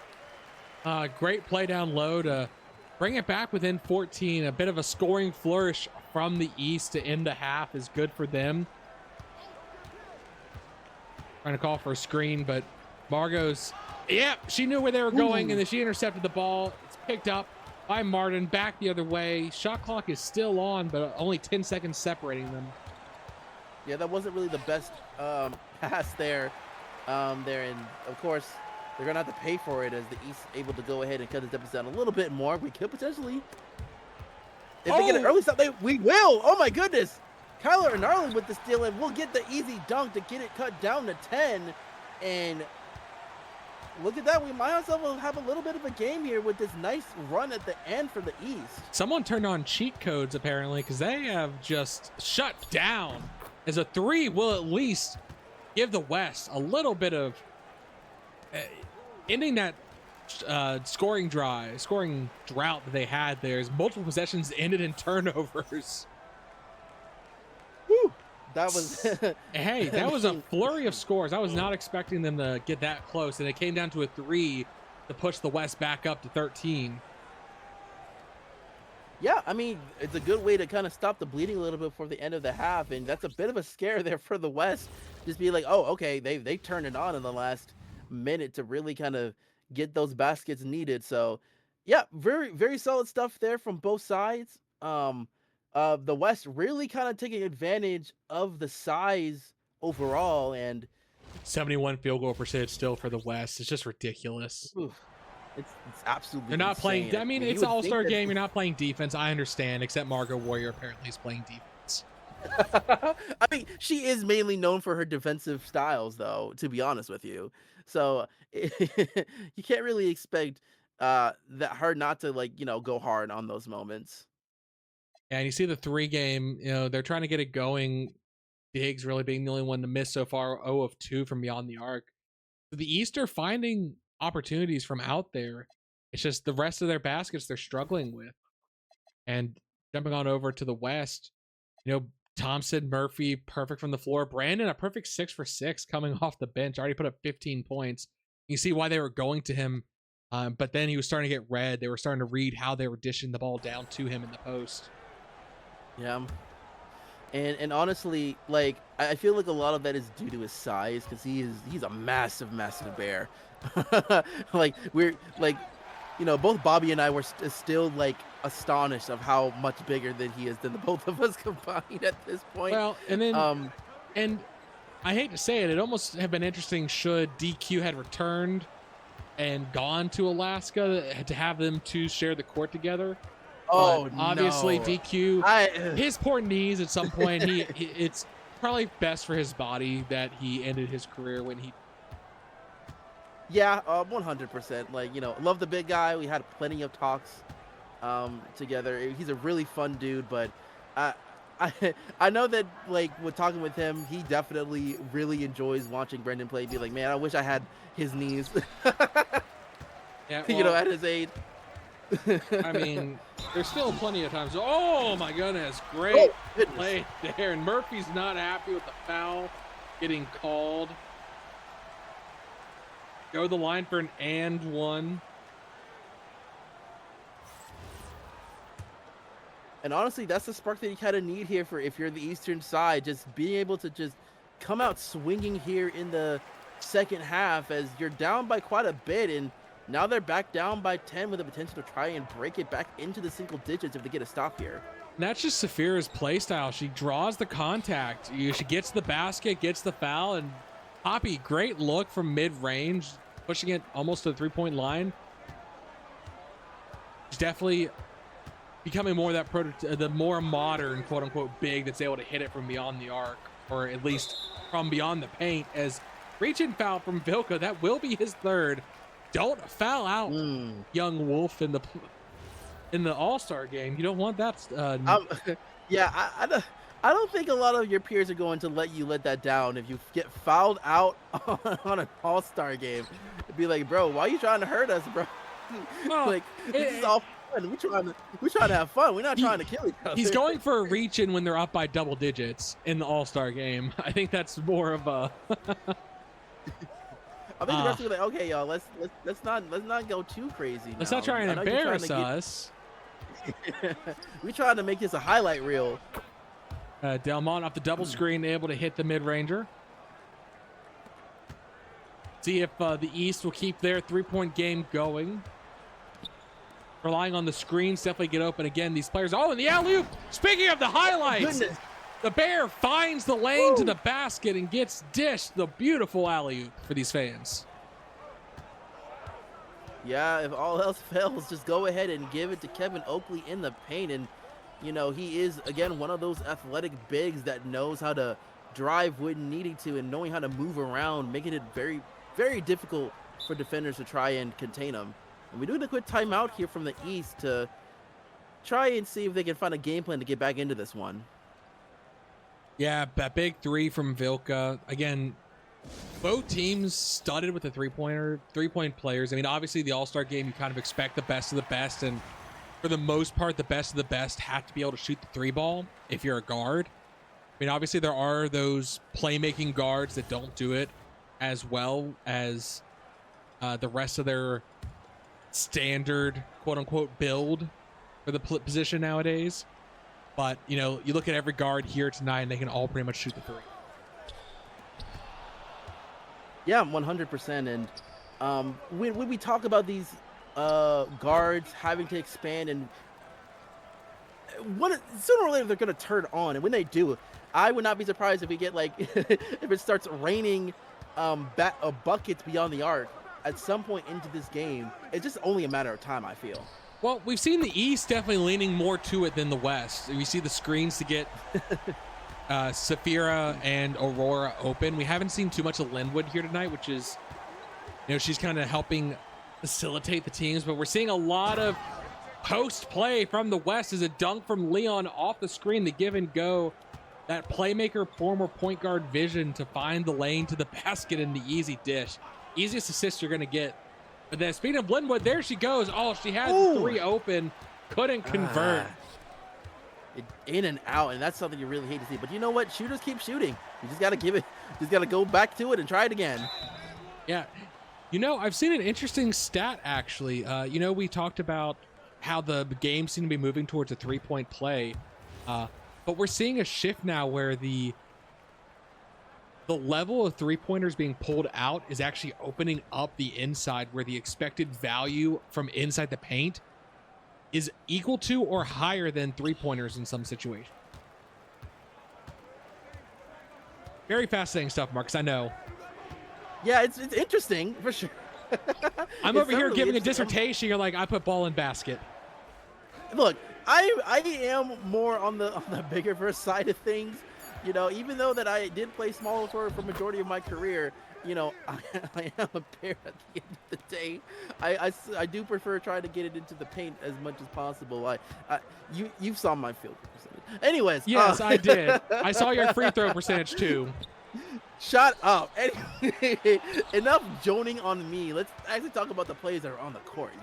Great play down low to bring it back within 14. A bit of a scoring flourish from the East to end the half is good for them. Trying to call for a screen, but Margot's, she knew where they were going, and then she intercepted the ball. It's picked up by Martin, back the other way. Shot clock is still on, but only 10 seconds separating them. Yeah, that wasn't really the best pass there. And of course, they're gonna have to pay for it as the East able to go ahead and cut the deficit down a little bit more. We could potentially, if they get an early stop, we will. Oh my goodness, Kyler and Arlen with the steal, and we'll get the easy dunk to get it cut down to 10. And look at that, we might also have a little bit of a game here with this nice run at the end for the East. Someone turned on cheat codes apparently, because they have just shut down. As a three will at least give the West a little bit of ending that scoring drought that they had there, as multiple possessions ended in turnovers. Woo! That was hey, that was a flurry of scores. I was not expecting them to get that close, and it came down to a three to push the West back up to 13. Yeah, I mean, it's a good way to kind of stop the bleeding a little bit before the end of the half, and that's a bit of a scare there for the West. Just be like, oh, okay, they turned it on in the last minute to really kind of get those baskets needed. So, yeah, very, very solid stuff there from both sides. the West really kind of taking advantage of the size overall, and 71 field goal percentage still for the West. It's just ridiculous. oof, it's absolutely They're not playing. insane. I mean, You it's an would think All-Star that game. You're not playing defense. I understand, except Margot Warrior apparently is playing defense. I mean, she is mainly known for her defensive styles, though, to be honest with you. So you can't really expect that her not to like go hard on those moments. And you see the 3 game, they're trying to get it going. Diggs really being the only one to miss so far, 0 of 2 from beyond the arc. The East are finding opportunities from out there. It's just the rest of their baskets they're struggling with. And jumping on over to the West, Thompson, Murphy, perfect from the floor. Brandon, a perfect 6 for 6 coming off the bench. Already put up 15 points. You see why they were going to him. But then he was starting to get red. They were starting to read how they were dishing the ball down to him in the post. Yeah. And honestly, like I feel like a lot of that is due to his size because he's a massive bear. Like we're like both Bobby and I were still like astonished of how much bigger than he is than the both of us combined at this point. Well, and then Um, and I hate to say it, it almost have been interesting should DQ had returned and gone to Alaska to have them two share the court together. oh But obviously no, DQ, his poor knees at some point. It's probably best for his body that he ended his career when he. yeah, 100%. Like love the big guy. We had plenty of talks together. He's a really fun dude, but I I know that like with talking with him, he definitely really enjoys watching Brendan play. Be like, man, I wish I had his knees. Yeah, At his age. I mean, there's still plenty of times. Oh my goodness, great Oh, goodness. play there. And Murphy's not happy with the foul getting called. Go the line for an and one. And honestly, that's the spark that you kind of need here for if you're the Eastern side, just being able to just come out swinging here in the second half as you're down by quite a bit, and now they're back down by 10 with the potential to try and break it back into the single digits if they get a stop here. And that's just Saphira's play style. She draws the contact. She gets the basket, gets the foul, and Poppy, great look from mid-range, pushing it almost to the three-point line. She's definitely becoming more of that the more modern quote-unquote big that's able to hit it from beyond the arc, or at least from beyond the paint. As reach-in foul from Vilka, that will be his third. Don't foul out young Wolf in the All-Star game. You don't want that. Yeah, I don't think a lot of your peers are going to let you let that down if you get fouled out on an All-Star game. It'd be like, bro, why are you trying to hurt us, bro? Well, like this is all fun. We're trying to have fun. We're not trying to kill each other. He's going for a reach-in when they're up by double digits in the All-Star game. I think that's more of a. I think the rest of them are like, okay, y'all, let's not go too crazy. Let's not try and embarrass us. We trying to make this a highlight reel. Delmont off the double screen, able to hit the mid-ranger. See if the East will keep their three-point game going. Relying on the screens, definitely get open again. These players, and the alley-oop. Speaking of the highlights, the Bear finds the lane to the basket and gets dished. The beautiful alley-oop for these fans. Yeah, if all else fails, just go ahead and give it to Kevin Oakley in the paint. And, he is, again, one of those athletic bigs that knows how to drive when needing to and knowing how to move around, making it very, very difficult for defenders to try and contain him. And we do a quick timeout here from the East to try and see if they can find a game plan to get back into this one. Yeah, that big three from Vilka. Again, both teams studded with the three-point players. I mean, obviously the All-Star game, you kind of expect the best of the best, and for the most part, the best of the best have to be able to shoot the three ball if you're a guard. I mean, obviously there are those playmaking guards that don't do it as well as the rest of their standard quote-unquote build for the position nowadays. But, you look at every guard here tonight, and they can all pretty much shoot the three. Yeah, 100%. And when we talk about these guards having to expand, and sooner or later they're gonna turn on, and when they do, I would not be surprised if we get like if it starts raining buckets beyond the arc at some point into this game. It's just only a matter of time, I feel. Well, we've seen the East definitely leaning more to it than the West. We see the screens to get Saphira and Aurora open. We haven't seen too much of Linwood here tonight, which is, she's kind of helping facilitate the teams, but we're seeing a lot of post play from the West as a dunk from Leon off the screen, the give and go, that playmaker former point guard vision to find the lane to the basket and the easy dish. Easiest assist you're going to get. But then speaking of Linwood, there she goes. Oh, she had the three open, couldn't convert. In and out, and that's something you really hate to see. But you know what? Shooters keep shooting. You just got to give it, just got to go back to it and try it again. Yeah. I've seen an interesting stat, actually. We talked about how the game seemed to be moving towards a three-point play. But we're seeing a shift now where the level of three-pointers being pulled out is actually opening up the inside, where the expected value from inside the paint is equal to or higher than three-pointers in some situations. Very fascinating stuff, Marcus, I know. Yeah, it's interesting for sure. I'm over here giving a dissertation. You're like, I put ball in basket. Look, I am more on the bigger verse side of things. Even though that I did play small for majority of my career, I am a pair at the end of the day. I do prefer trying to get it into the paint as much as possible. You saw my field percentage. Anyways. Yes, I did. I saw your free throw percentage too. Shut up. Anyway, enough joning on me. Let's actually talk about the plays that are on the court,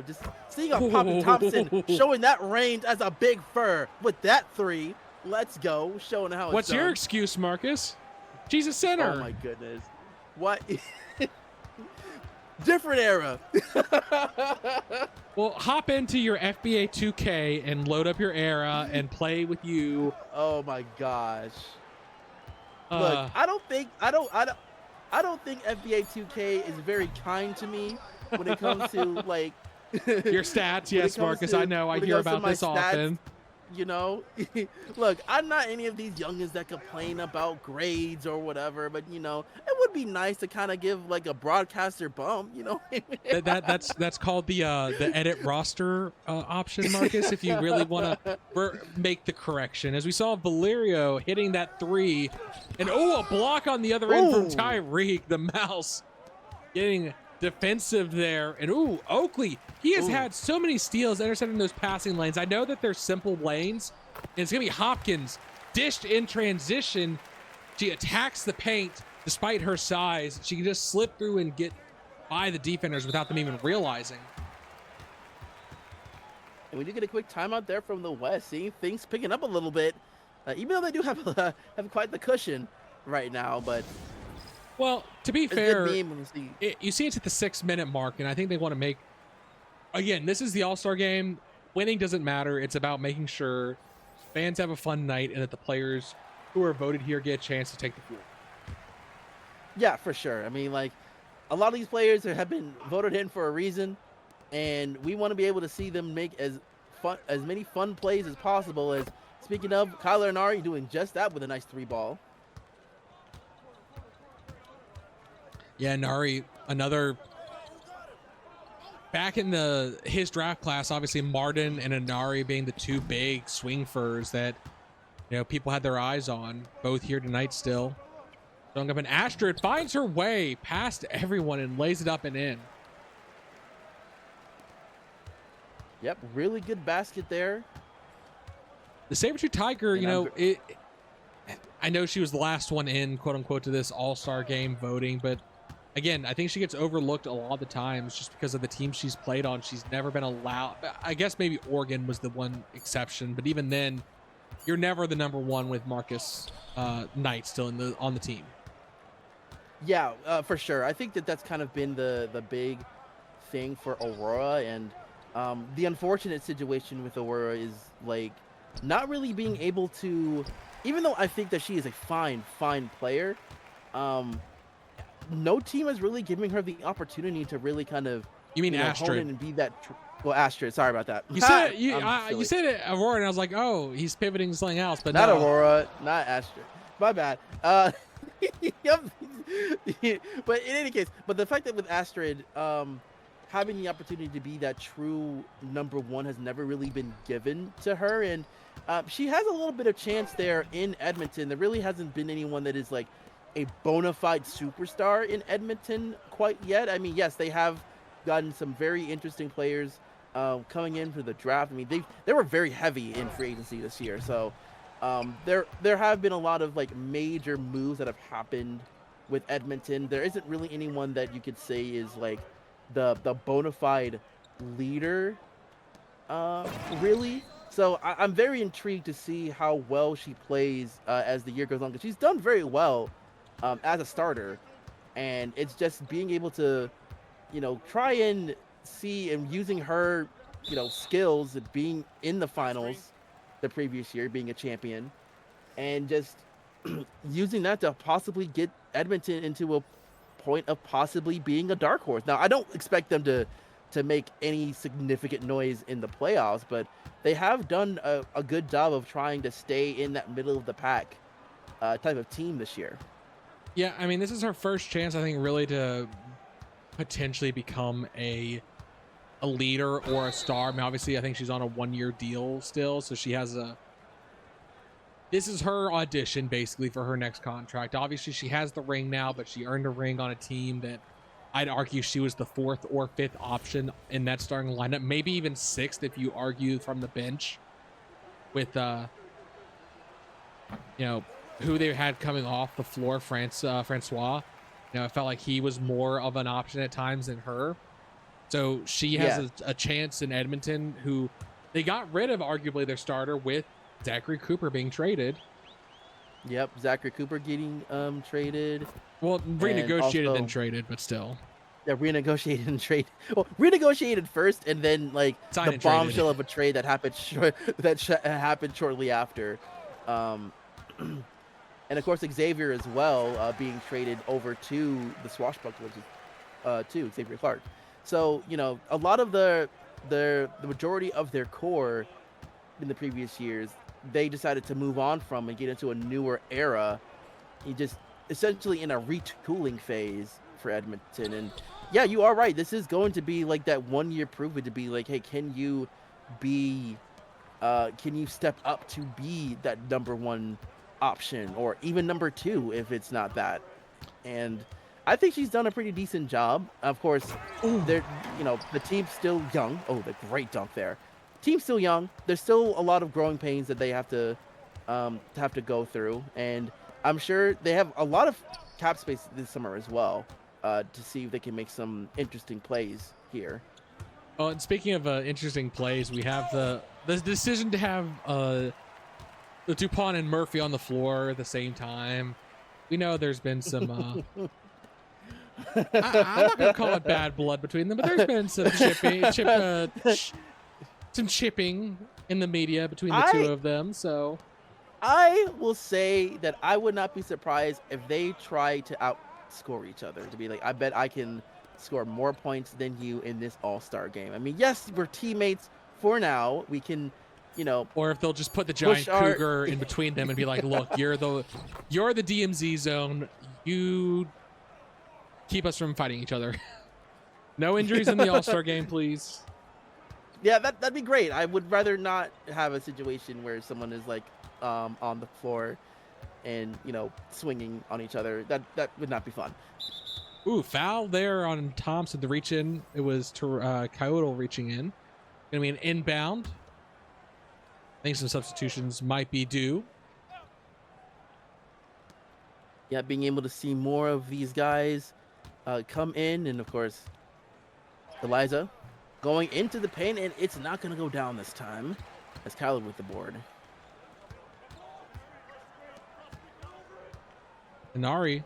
just seeing a Poppy Thompson showing that range as a big fur with that three. Let's go. Showing how it's What's done. your excuse, Marcus? She's a center. Oh my goodness. What? Different era. Well, hop into your FBA 2K and load up your era and play with you. Oh my gosh. Look, I don't think FBA 2K is very kind to me when it comes to like your stats. Yes, Marcus, I know. I hear about this often. Look, I'm not any of these youngins that complain about grades or whatever, but it would be nice to kind of give like a broadcaster bump. That's called the edit roster option, Marcus. If you really want to make the correction, as we saw Valerio hitting that three, and a block on the other end from Tyreek, the mouse, getting defensive there. And Oakley, he has had so many steals intercepting those passing lanes. I know that they're simple lanes, and it's gonna be Hopkins dished in transition. She attacks the paint despite her size. She can just slip through and get by the defenders without them even realizing. And we do get a quick timeout there from the West, seeing things picking up a little bit, even though they do have quite the cushion right now. But well, to be fair, you see it's at the 6-minute mark, and I think they want to make, again, this is the All-Star game. Winning doesn't matter. It's about making sure fans have a fun night and that the players who are voted here get a chance to take the field. Yeah, for sure. I mean, like, a lot of these players have been voted in for a reason, and we want to be able to see them make as many fun plays as possible. As speaking of, Kyler and Ari doing just that with a nice three ball. Yeah, Nari, another back in his draft class, obviously Martin and Anari being the two big swing furs that people had their eyes on, both here tonight still. Throwing up an Astrid, finds her way past everyone and lays it up and in. Yep, really good basket there. The Sabertooth Tiger, I know she was the last one in, quote unquote, to this All-Star game voting, but again, I think she gets overlooked a lot of the times just because of the team she's played on. She's never been allowed. I guess maybe Oregon was the one exception, but even then, you're never the number one with Marcus Knight still on the team. Yeah, for sure. I think that's kind of been the big thing for Aurora, and the unfortunate situation with Aurora is like not really being able to, even though I think that she is a fine player, no team is really giving her the opportunity to really kind of hone in and be that Well, Astrid. Sorry about that. You said you I'm you silly. said it, Aurora, and I was like, oh, he's pivoting to something else, but Not no. Aurora, not Astrid. My bad. Yep. But in any case, but the fact that with Astrid, having the opportunity to be that true number one has never really been given to her, and she has a little bit of chance there in Edmonton. There really hasn't been anyone that is like a bona fide superstar in Edmonton quite yet. I mean, yes, they have gotten some very interesting players coming in for the draft. I mean, they were very heavy in free agency this year, so there have been a lot of like major moves that have happened with Edmonton. There isn't really anyone that you could say is like the bona fide leader, really. So I'm very intrigued to see how well she plays as the year goes on, because she's done very well as a starter, and it's just being able to, try and see and using her, skills of being in the finals the previous year, being a champion, and just using that to possibly get Edmonton into a point of possibly being a dark horse. Now, I don't expect them to make any significant noise in the playoffs, but they have done a good job of trying to stay in that middle of the pack type of team this year. Yeah, I mean, this is her first chance, I think, really to potentially become a leader or a star. I mean, obviously, I think she's on a 1-year deal still, so she has this is her audition basically for her next contract. Obviously, she has the ring now, but she earned a ring on a team that I'd argue she was the 4th or 5th option in that starting lineup, maybe even 6th if you argue from the bench with who they had coming off the floor, Francois. It felt like he was more of an option at times than her. So she has a chance in Edmonton, who they got rid of arguably their starter with Zachary Cooper being traded. Yep, Zachary Cooper getting traded. Well, renegotiated also, then traded, but still. Yeah, renegotiated and trade. Well, renegotiated first, and then like Signed the and bombshell traded. of a trade that happened happened shortly after. And of course Xavier as well, being traded over to the Swashbucklers, to Xavier Clark. So a lot of the majority of their core in the previous years, they decided to move on from and get into a newer era. You just essentially in a retooling phase for Edmonton. And yeah, you are right. This is going to be like that 1-year prove it to be like, hey, can you step up to be that number one option, or even number 2 if it's not that? And I think she's done a pretty decent job. Of course, the team's still young. Oh, the great dunk there. Team's still young. There's still a lot of growing pains that they have to go through, and I'm sure they have a lot of cap space this summer as well, to see if they can make some interesting plays here. Oh, and speaking of interesting plays, we have the decision to have the Dupont and Murphy on the floor at the same time. We know there's been some I'm not gonna call it bad blood between them, but there's been some some chipping in the media between the two of them. So I will say that I would not be surprised if they try to outscore each other, to be like, I bet I can score more points than you in this All-Star game. I mean, yes, we're teammates for now. We can, or if they'll just put the giant cougar in between them and be like, look, you're the DMZ zone. You keep us from fighting each other. No injuries in the All-Star game, please. Yeah, that'd be great. I would rather not have a situation where someone is like on the floor and swinging on each other. That would not be fun. Ooh, foul there on Thompson. The reach in. It was Kyoto reaching in. Gonna be an inbound. I think some substitutions might be due. Yeah, being able to see more of these guys come in, and of course, Eliza going into the paint, and it's not going to go down this time, as Kyler with the board. Inari,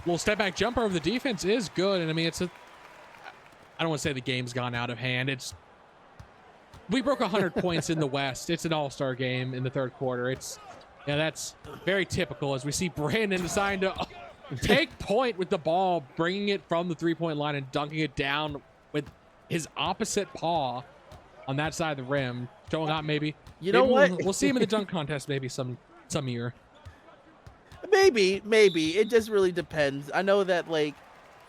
little step back jumper of the defense is good, and I mean I don't want to say the game's gone out of hand. We broke 100 points in the West. It's an All-Star game in the third quarter. That's very typical as we see Brandon deciding to take point with the ball, bringing it from the 3-point line and dunking it down with his opposite paw on that side of the rim, showing out maybe. You know Maybe what? We'll see him in the dunk contest maybe some year. Maybe it just really depends. I know that like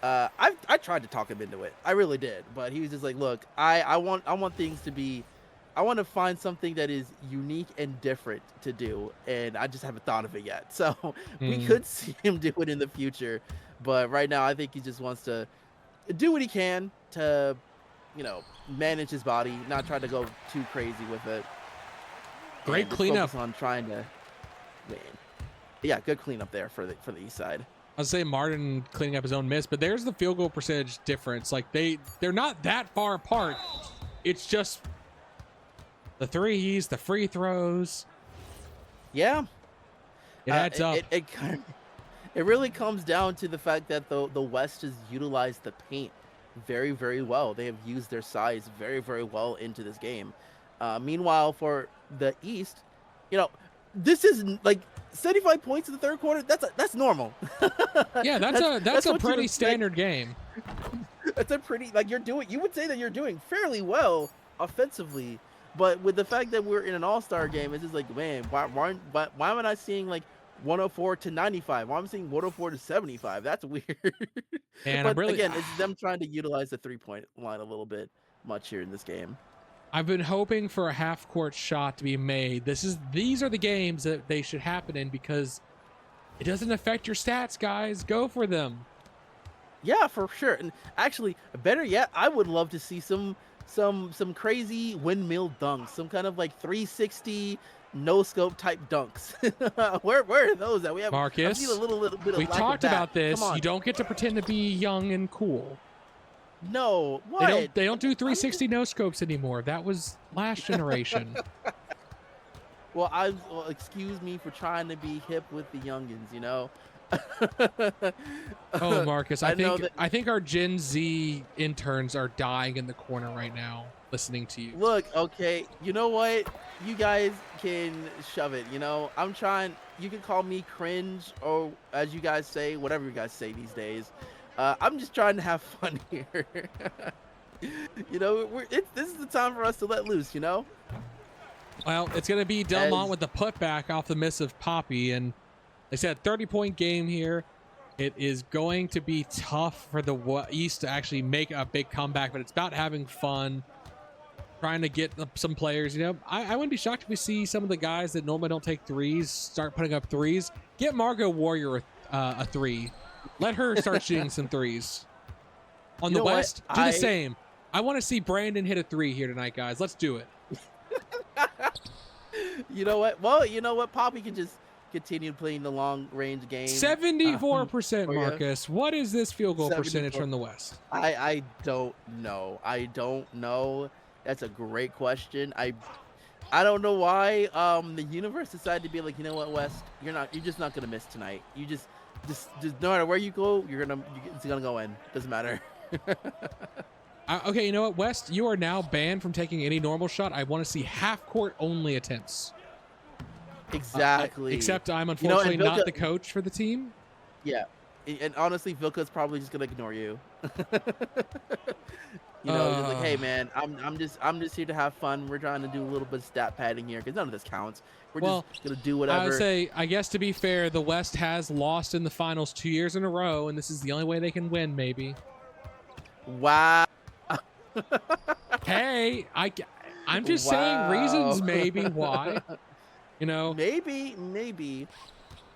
I tried to talk him into it. I really did, but he was just like, "Look, I want things to be I want to find something that is unique and different to do, and I just haven't thought of it yet." So, we could see him do it in the future, but right now I think he just wants to do what he can to, manage his body, not try to go too crazy with it. Great And just cleanup. focus on trying to win. Yeah, good cleanup there for the East side. I'll say Martin cleaning up his own miss, but there's the field goal percentage difference. Like they're not that far apart. It's just the threes, the free throws. Yeah, It adds up. It really comes down to the fact that the West has utilized the paint very, very well. They have used their size very, very well into this game. Meanwhile, for the East, this is like 75 points in the third quarter. That's normal. Yeah, that's a what you pretty expect. standard game. That's a pretty you would say that you're doing fairly well offensively, but with the fact that we're in an All-Star game, it's just like, man, why am I not seeing like 104 to 95? Why am I seeing 104 to 75? That's weird. And But again, it's them trying to utilize the 3-point line a little bit much here in this game. I've been hoping for a half-court shot to be made. These are the games that they should happen in because it doesn't affect your stats, guys. Go for them. Yeah, for sure. And actually, better yet, I would love to see some crazy windmill dunks, some kind of like 360 no scope type dunks. where are those at? We have Marcus, I've seen a little bit of we lack talked of that. about this. Come on. You don't get to pretend to be young and cool. No, what? They don't do 360 no scopes anymore. That was last generation. Well, excuse me for trying to be hip with the youngins, Oh, Marcus, I know think our Gen Z interns are dying in the corner right now listening to you. Look, okay, you know what? You guys can shove it, I'm trying. You can call me cringe or, as you guys say, whatever you guys say these days. I'm just trying to have fun here. This is the time for us to let loose, Well, it's going to be Delmont with the putback off the miss of Poppy. And they said 30-point game here. It is going to be tough for the East to actually make a big comeback, but it's about having fun, trying to get some players. I wouldn't be shocked if we see some of the guys that normally don't take threes start putting up threes. Get Margot Warrior a three. Let her start shooting some threes. On the West, do the same. I want to see Brandon hit a three here tonight, guys. Let's do it. You know what? Well, you know what? Poppy can just continue playing the long-range game. 74%, Marcus. What is this field goal 74. percentage from the West? I don't know. That's a great question. I don't know why the universe decided to be like, you know what, West? You're just not gonna miss tonight. You just no matter where you go, it's gonna go in. Doesn't matter. Okay, you know what, West? You are now banned from taking any normal shot. I want to see half-court only attempts. Exactly. Except I'm unfortunately Vilka, not the coach for the team. Yeah, and honestly, Vilka's probably just gonna ignore you. He's like, hey man, I'm just here to have fun. We're trying to do a little bit of stat padding here because none of this counts. We're just gonna do whatever. I would say, I guess to be fair, the West has lost in the finals 2 years in a row, and this is the only way they can win, maybe. Wow. Hey, I'm just saying reasons maybe why. Maybe.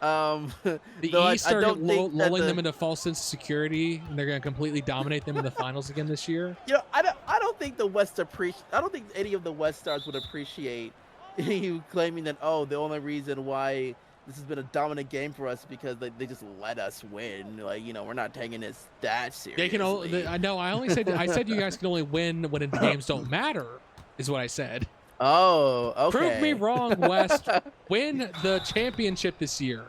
The East are lulling them into false sense of security, and they're going to completely dominate them in the finals again this year. I don't think the West I don't think any of the West stars would appreciate you claiming that the only reason why this has been a dominant game for us because they just let us win. Like, we're not taking this that seriously. They can only. I said you guys can only win when the games don't matter, is what I said. Oh, okay. Prove me wrong, West. Win the championship this year.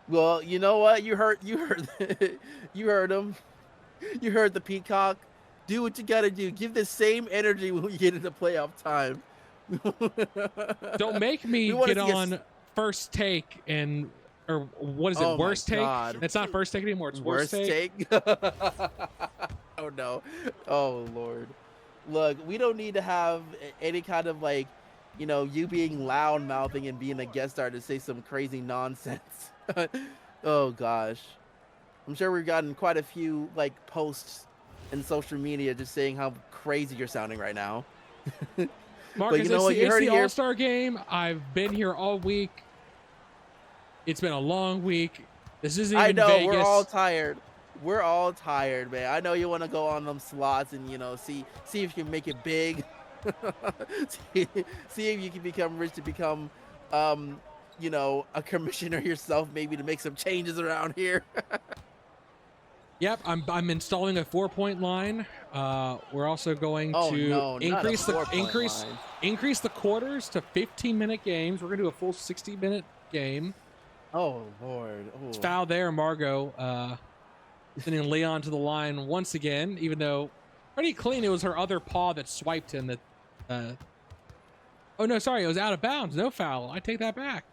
Well, you know what? You heard you heard him. You heard the peacock. Do what you gotta do. Give the same energy when we get into playoff time. Don't make me get on first take or what is it? Worst take? God. It's not first take anymore. It's worst take. Oh no. Oh Lord. Look, we don't need to have any kind of like, you being loud mouthing and being a guest star to say some crazy nonsense. Oh gosh. I'm sure we've gotten quite a few like posts in social media just saying how crazy you're sounding right now. But Marcus, you know what? You it's heard the it here. All-Star Game. I've been here all week. It's been a long week. This isn't I even know Vegas. we're all tired. We're all tired, man. I know you want to go on them slots and see if you can make it big. see if you can become rich to become, a commissioner yourself, maybe to make some changes around here. Yep, I'm installing a 4-point line. We're also going Oh to no, not a increase the 4-point line. increase the quarters to 15-minute games. We're gonna do a full 60-minute game. Oh Lord. It's Oh. foul there, Margot. Sending Leon to the line once again, even though pretty clean. It was her other paw that swiped him. Oh no, sorry, it was out of bounds. No foul. I take that back.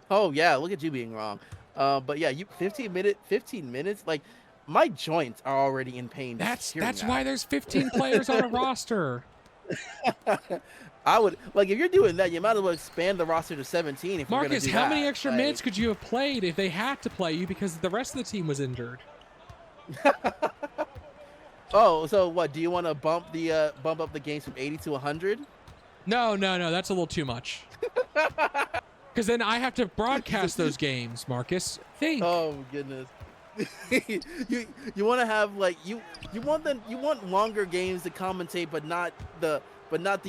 Oh yeah, look at you being wrong. But yeah, you 15 minutes. Like my joints are already in pain. That's why there's 15 players on a roster. I would like if you're doing that, you might as well expand the roster to 17. If Marcus, you're gonna do how many that. extra minutes could you have played if they had to play you because the rest of the team was injured? Oh, so what? Do you want to bump up the games from 80 to 100? No, that's a little too much. Because then I have to broadcast those games, Marcus. Think. Oh goodness. you want to have like you want longer games to commentate, but not the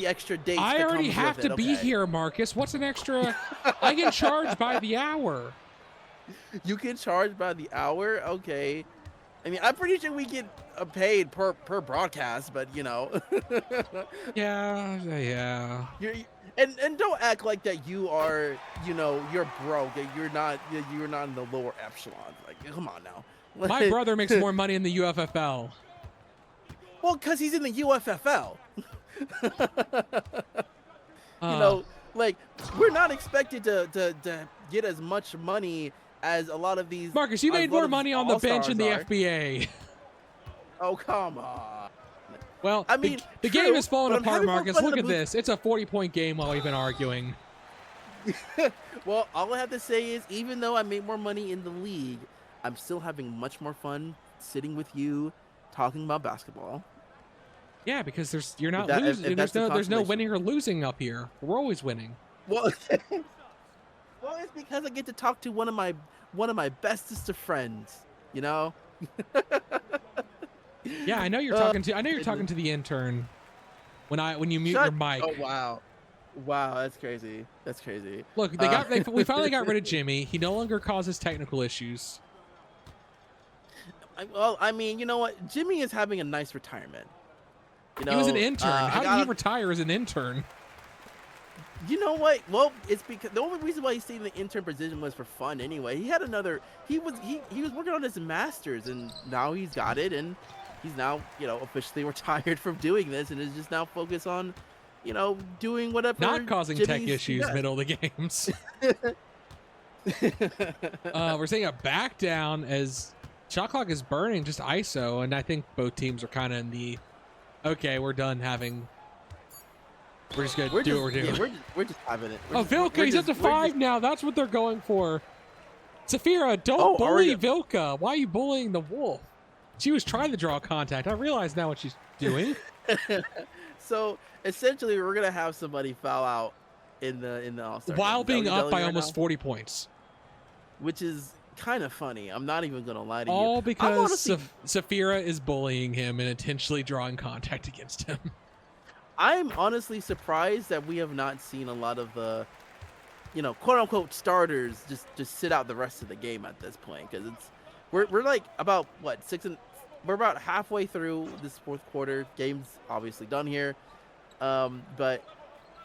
extra dates. I already have to be okay. here, Marcus. What's an extra? I can charge by the hour. You can charge by the hour. Okay. I mean, I'm pretty sure we get paid per broadcast, but Yeah. and don't act like that you are, you're broke. That you're not in the lower echelon. Like, come on now. My brother makes more money in the UFFL. Well, because he's in the UFFL. Like we're not expected to get as much money as a lot of these. Marcus, you made more money on the bench in the FBA. Oh, come on. Well, I mean, the true, game is falling but I'm apart, having more Marcus. fun in Look the at booth. this. It's a 40-point game while we've been arguing. Well, all I have to say is, even though I made more money in the league, I'm still having much more fun sitting with you, talking about basketball. Yeah, because you're not If losing. that's the There's no consolation. winning or losing up here. We're always winning. Well, well, it's because I get to talk to one of my bestest of friends. Yeah, I know you're talking to. I know you're talking to the intern. When you mute your mic. Oh wow, that's crazy. That's crazy. Look, we finally got rid of Jimmy. He no longer causes technical issues. Well, I mean, you know what? Jimmy is having a nice retirement. He was an intern. How did he retire as an intern? You know what? Well, it's because the only reason why he stayed in the intern position was for fun. Anyway, he had another. He was working on his masters, and now he's got it, and he's now officially retired from doing this, and is just now focused on, doing whatever. Not causing tech issues does. middle of the games. We're seeing a back down as shot clock is burning, just ISO, and I think both teams are kind of in the. Okay, we're done having. We're just gonna do what we're doing. Yeah, we're just having it. Vilka, he's up to 5 now. That's what they're going for. Safira, don't bully Vilka. Why are you bullying the wolf? She was trying to draw contact. I realize now what she's doing. So essentially, we're gonna have somebody foul out in the All-Star while game. being up by right almost now? 40 points. Which is kind of funny. I'm not even gonna lie to you. All because honestly, Safira is bullying him and intentionally drawing contact against him. I'm honestly surprised that we have not seen a lot of the, quote unquote starters just sit out the rest of the game at this point, because we're like about we're about halfway through this fourth quarter. Game's obviously done here, but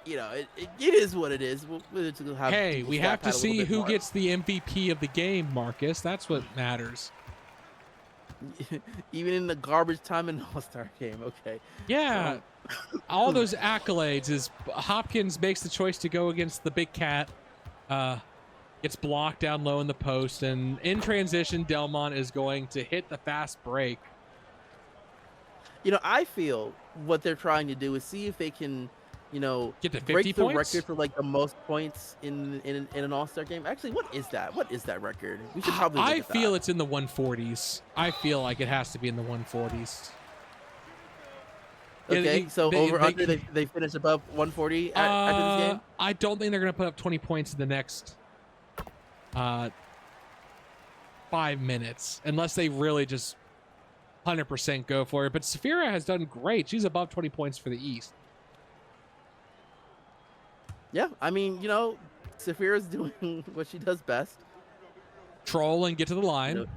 it is what it is. We'll have we have to see who gets the MVP of the game, Marcus. That's what matters. Even in the garbage time in All-Star game. Okay. Yeah. All those accolades is Hopkins makes the choice to go against the big cat, gets blocked down low in the post, and in transition, Delmont is going to hit the fast break. I feel what they're trying to do is see if they can, Get to 50 break the points. record for like the most points in an All-Star game. Actually, what is that? What is that record? We should probably look I at feel that. it's in the 140s. I feel like it has to be in the 140s. Yeah, Okay, so over under they finished above 140 after this game. I don't think they're gonna put up 20 points in the next 5 minutes unless they really just 100% go for it. But Safira has done great. She's above 20 points for the East. Yeah, I mean, Saphira's doing what she does best. Troll and get to the line.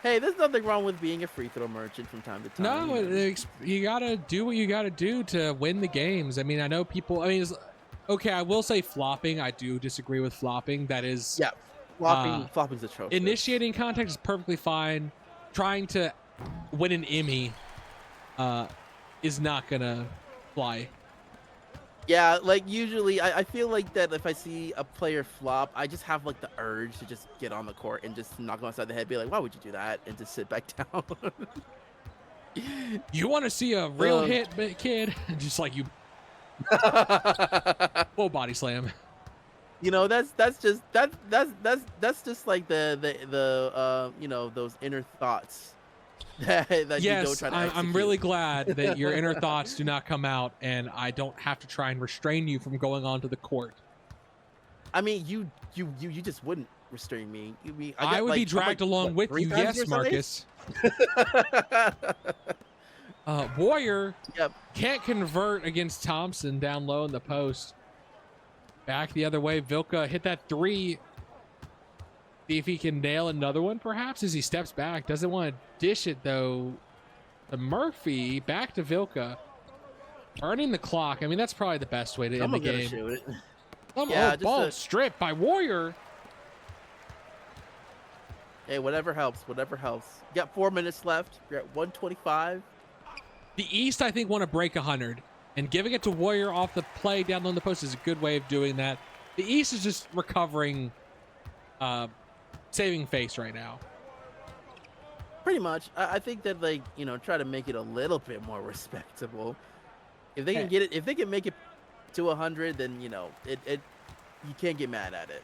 Hey, there's nothing wrong with being a free throw merchant from time to time. No, you gotta do what you gotta do to win the games. I mean, I know people. I mean, okay. I will say flopping. I do disagree with flopping. That is, yeah, flopping's atrocious. Initiating contact is perfectly fine. Trying to win an Emmy is not gonna fly. Yeah, like usually I feel like that if I see a player flop, I just have like the urge to just get on the court and just knock him upside the head, be like, why would you do that? And just sit back down. You want to see a real hit, kid? Just like you. Full body slam. That's just like the those inner thoughts that Yes, you don't try to execute. I'm really glad that your inner thoughts do not come out, and I don't have to try and restrain you from going onto the court. I mean, you just wouldn't restrain me. I would be dragged along with you. Yes, Marcus. Warrior can't convert against Thompson down low in the post. Back the other way. Vilka hit that three. See if he can nail another one, perhaps, as he steps back. Doesn't want to dish it, though. The Murphy back to Vilka. Earning the clock. I mean, that's probably the best way to end the game. Shoot it. Ball stripped by Warrior. Hey, whatever helps. Whatever helps. You got 4 minutes left. You're at 125. The East, I think, want to break 100. And giving it to Warrior off the play down on the post is a good way of doing that. The East is just recovering, saving face right now. Pretty much. I think that, try to make it a little bit more respectable. If they can get it, if they can make it to 100, then, you can't get mad at it.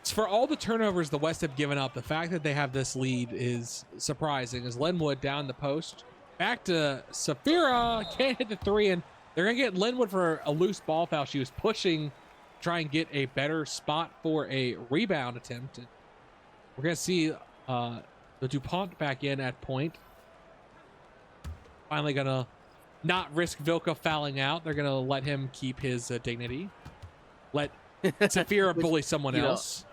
For all the turnovers the West have given up, the fact that they have this lead is surprising. As Linwood down the post. Back to Safira, can't hit the three, and they're going to get Linwood for a loose ball foul. She was pushing, try and get a better spot for a rebound attempt. We're going to see the DuPont back in at point. Finally going to not risk Vilka fouling out. They're going to let him keep his dignity. Let Safira bully someone else.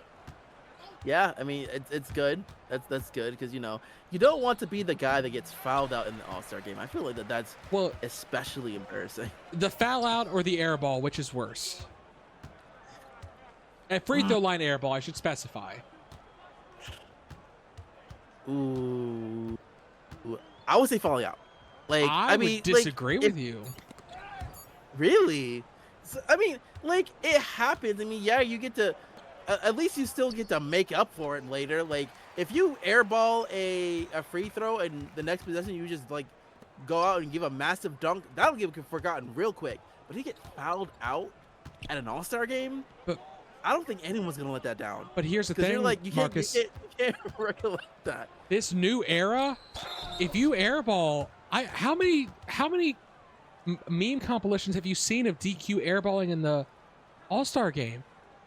Yeah, I mean, it's good. That's good because, you don't want to be the guy that gets fouled out in the All-Star game. I feel like that's especially embarrassing. The foul out or the air ball, which is worse? A free throw line air ball, I should specify. Ooh. I would say falling out. I would disagree with you. Really? So, I mean, it happens. I mean, yeah, you get to... at least you still get to make up for it later. If you airball a free throw and the next possession you just go out and give a massive dunk, that'll get forgotten real quick. But he get fouled out at an All-Star game, but I don't think anyone's gonna let that down. But here's the thing, Marcus. You can't recollect that. This new era, if you airball, how many meme compilations have you seen of DQ airballing in the All-Star game?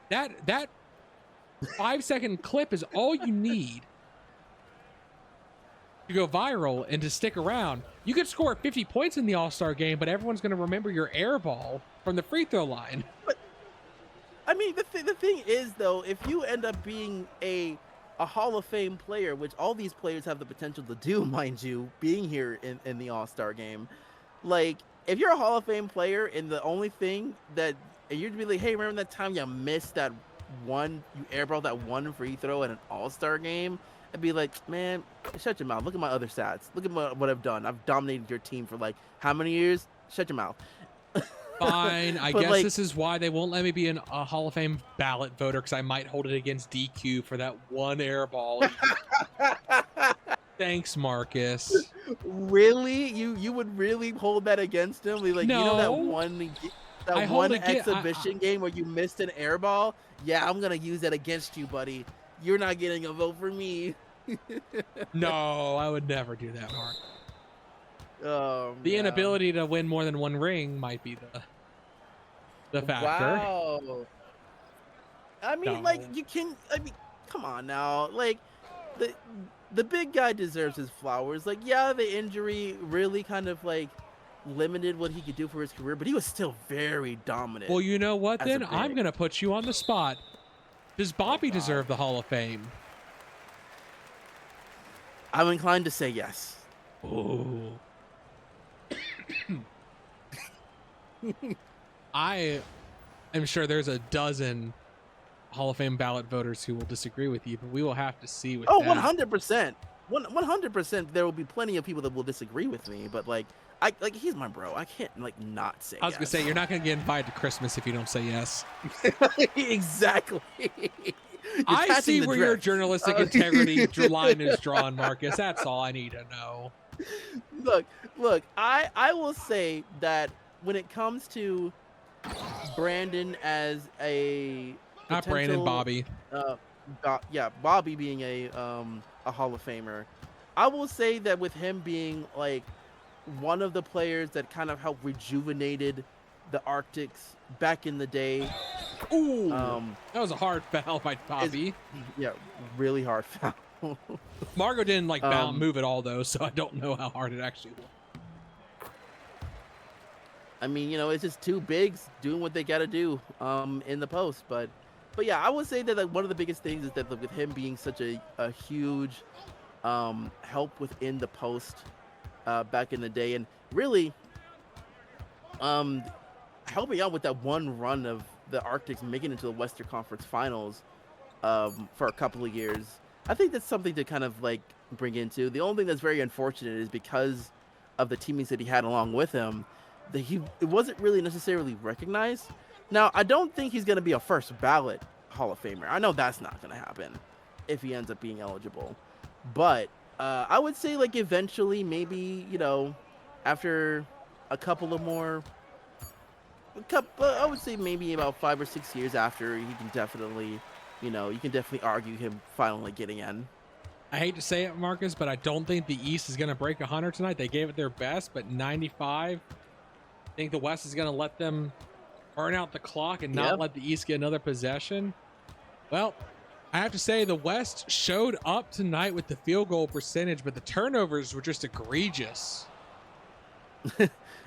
That 5-second clip is all you need to go viral and to stick around. You could score 50 points in the All-Star game, but everyone's going to remember your air ball from the free throw line. But I mean, the thing is, though, if you end up being a Hall of Fame player, which all these players have the potential to do, mind you, being here in the All-Star game, if you're a Hall of Fame player and the only thing that you'd be like, hey, remember that time you missed that one, you airballed that one free throw at an All-Star game? I'd be like, man, shut your mouth. Look at my other stats. Look at what I've done. I've dominated your team for how many years? Shut your mouth. Fine. I guess this is why they won't let me be a Hall of Fame ballot voter, because I might hold it against DQ for that one airball. Thanks, Marcus. Really? You would really hold that against him? Like, you know that No, that I hold one it. exhibition game where you missed an air ball? Yeah, I'm gonna use that against you, buddy. You're not getting a vote for me. No, I would never do that, Mark. The Yeah. inability to win more than one ring might be the factor. Wow. I mean, like, No. you can. I mean, come on now. Like, the the big guy deserves his flowers. Like, yeah, the injury really kind of like limited what he could do for his career, but he was still very dominant Well, you know what? as a Then I'm big. gonna put you on the spot. Does Oh Bobby God, deserve the Hall of Fame? I'm inclined to say yes. Oh, I am sure there's a dozen Hall of Fame ballot voters who will disagree with you, but we will have to see with Oh, that. 100%. 100%. There will be plenty of people that will disagree with me, but like he's my bro. I can't like not say I was gonna say yes. you're not gonna get invited to Christmas if you don't say yes. Exactly. You're I catching see the where your drift. journalistic integrity line is drawn, Marcus. That's all I need to know. Look, look. I will say that when it comes to Brandon as a Not Brandon, potential, Bobby. uh, yeah, Bobby being a Hall of Famer, I will say that with him being like one of the players that kind of helped rejuvenated the Arctics back in the day, Ooh, um, that was a hard foul by is Bobby. yeah, really hard foul. Margot didn't like um, move at all though, so I don't know how hard it actually was. I mean, it's just two bigs doing what they got to do in the post, but yeah, I would say that like one of the biggest things is that with him being such a huge help within the post back in the day, and really um helping out with that one run of the Arctics making it to the Western Conference Finals for a couple of years. I think that's something to kind of like bring into. The only thing that's very unfortunate is because of the teammates that he had along with him, that it wasn't really necessarily recognized. Now, I don't think he's going to be a first ballot Hall of Famer. I know that's not going to happen if he ends up being eligible. But I would say like eventually, maybe after a couple of more I would say maybe about 5 or 6 years after, he can definitely, you can definitely argue him finally getting in. I hate to say it, Marcus, but I don't think the East is gonna break 100 tonight. They gave it their best, but 95. I think the West is gonna let them burn out the clock and Yeah, not let the East get another possession. Well, I have to say the West showed up tonight with the field goal percentage, but the turnovers were just egregious.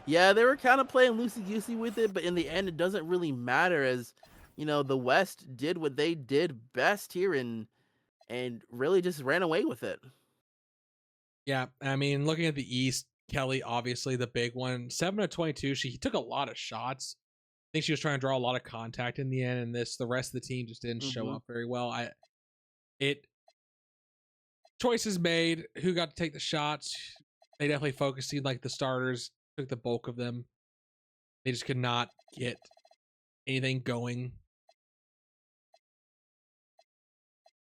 yeah, they were kind of playing loosey goosey with it, but in the end, it doesn't really matter as the West did what they did best here and really just ran away with it. Yeah, I mean, looking at the East, Kelly obviously the big one, 7 of 22. She took a lot of shots. I think she was trying to draw a lot of contact in the end, and the rest of the team just didn't show Hmm. up very well. It choices made, who got to take the shots. They definitely focused, like the starters took the bulk of them. They just could not get anything going.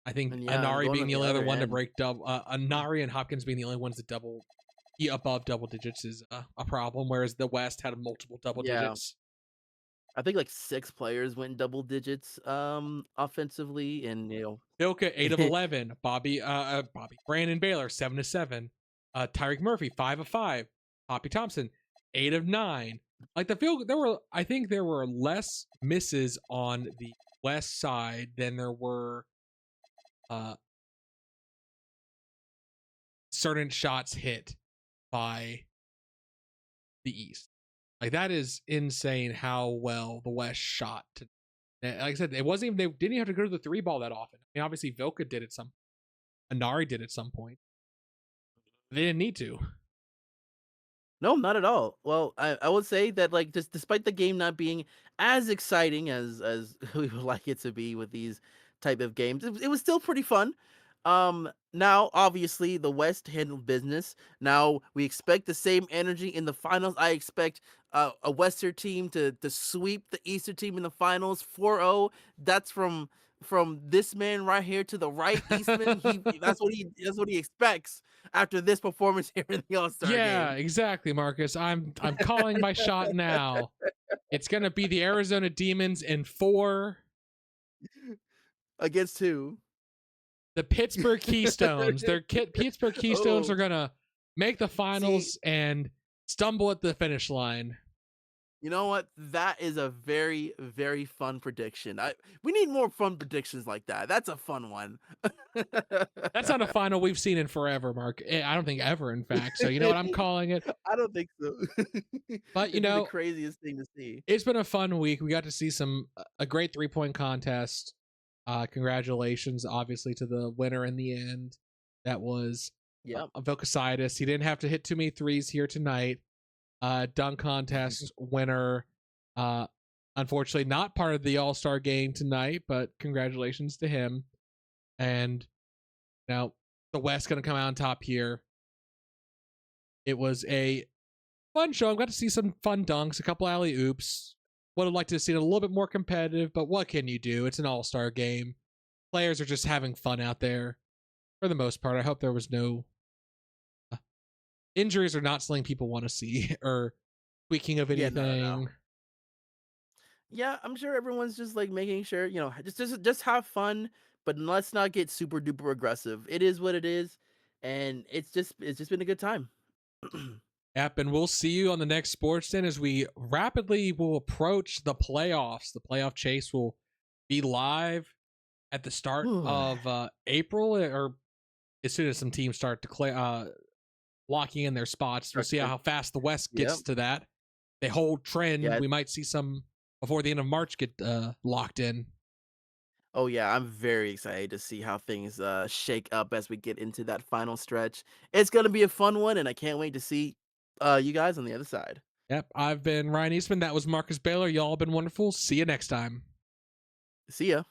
I think And yeah, and Anari going being on the the only other other one to end. break double, Anari and Hopkins being the only ones that above double digits is a problem. Whereas the West had multiple double Yeah, digits. I think like 6 players went double digits offensively, and Bilka 8 of 11. Bobby Brandon Baylor 7 of 7. Tyreek Murphy 5 of 5. Poppy Thompson 8 of 9. Like the field, I think there were less misses on the West side than there were uh certain shots hit by the East. Like that is insane how well the West shot. Like I said, it wasn't even they didn't even have to go to the three ball that often. I mean, obviously Vilka did it some, Anari did at some point. They didn't need to. No, not at all. Well, I would say that like just despite the game not being as exciting as we would like it to be with these type of games, it was still pretty fun. Now obviously the West handled business. Now we expect the same energy in the finals. I expect a Western team to sweep the Eastern team in the finals 4-0. That's from from this man right here to the right, Eastman, that's what he expects after this performance here in the All-Star Yeah, game. exactly, Marcus. I'm calling my shot now. It's gonna be the Arizona Demons in 4. Against who? The Pittsburgh Keystones. Pittsburgh Keystones are Oh, gonna make the see, finals and stumble at the finish line. you know what? That is a very, very fun prediction. We need more fun predictions like that. That's a fun one. That's not a final we've seen in forever, Mark. I don't think ever, in fact. So you know what I'm calling it. I don't think so. But It'd be the craziest thing to see. it's been a fun week. We got to see a great 3-point contest. Congratulations, obviously, to the winner in the end. That was Yep. Vilkasitis. He didn't have to hit too many threes here tonight. Dunk contest winner. Uh, Unfortunately, not part of the All-Star game tonight, but congratulations to him. And now the West going to come out on top here. It was a fun show. I got to see some fun dunks, a couple alley oops. Would have liked to have seen it a little bit more competitive, but what can you do? It's an all-star game. Players are just having fun out there for the most part. I hope there was no injuries or not something people want to see or tweaking of Yeah, no, no, no. anything. Yeah, I'm sure everyone's just like making sure, just have fun, but let's not get super duper aggressive. It is what it is, and it's just been a good time. Yep, and we'll see you on the next Sports Den as we rapidly will approach the playoffs. The playoff chase will be live at the start Ooh, of April, or as soon as some teams start locking in their spots. We'll see okay. how fast the West Yep. gets to that. They hold trend. Yeah. We might see some before the end of March get locked in. Oh yeah, I'm very excited to see how things shake up as we get into that final stretch. It's gonna be a fun one, and I can't wait to see you guys on the other side. Yep, I've been Ryan Eastman. That was Marcus Baylor. Y'all have been wonderful. See you next time. See ya.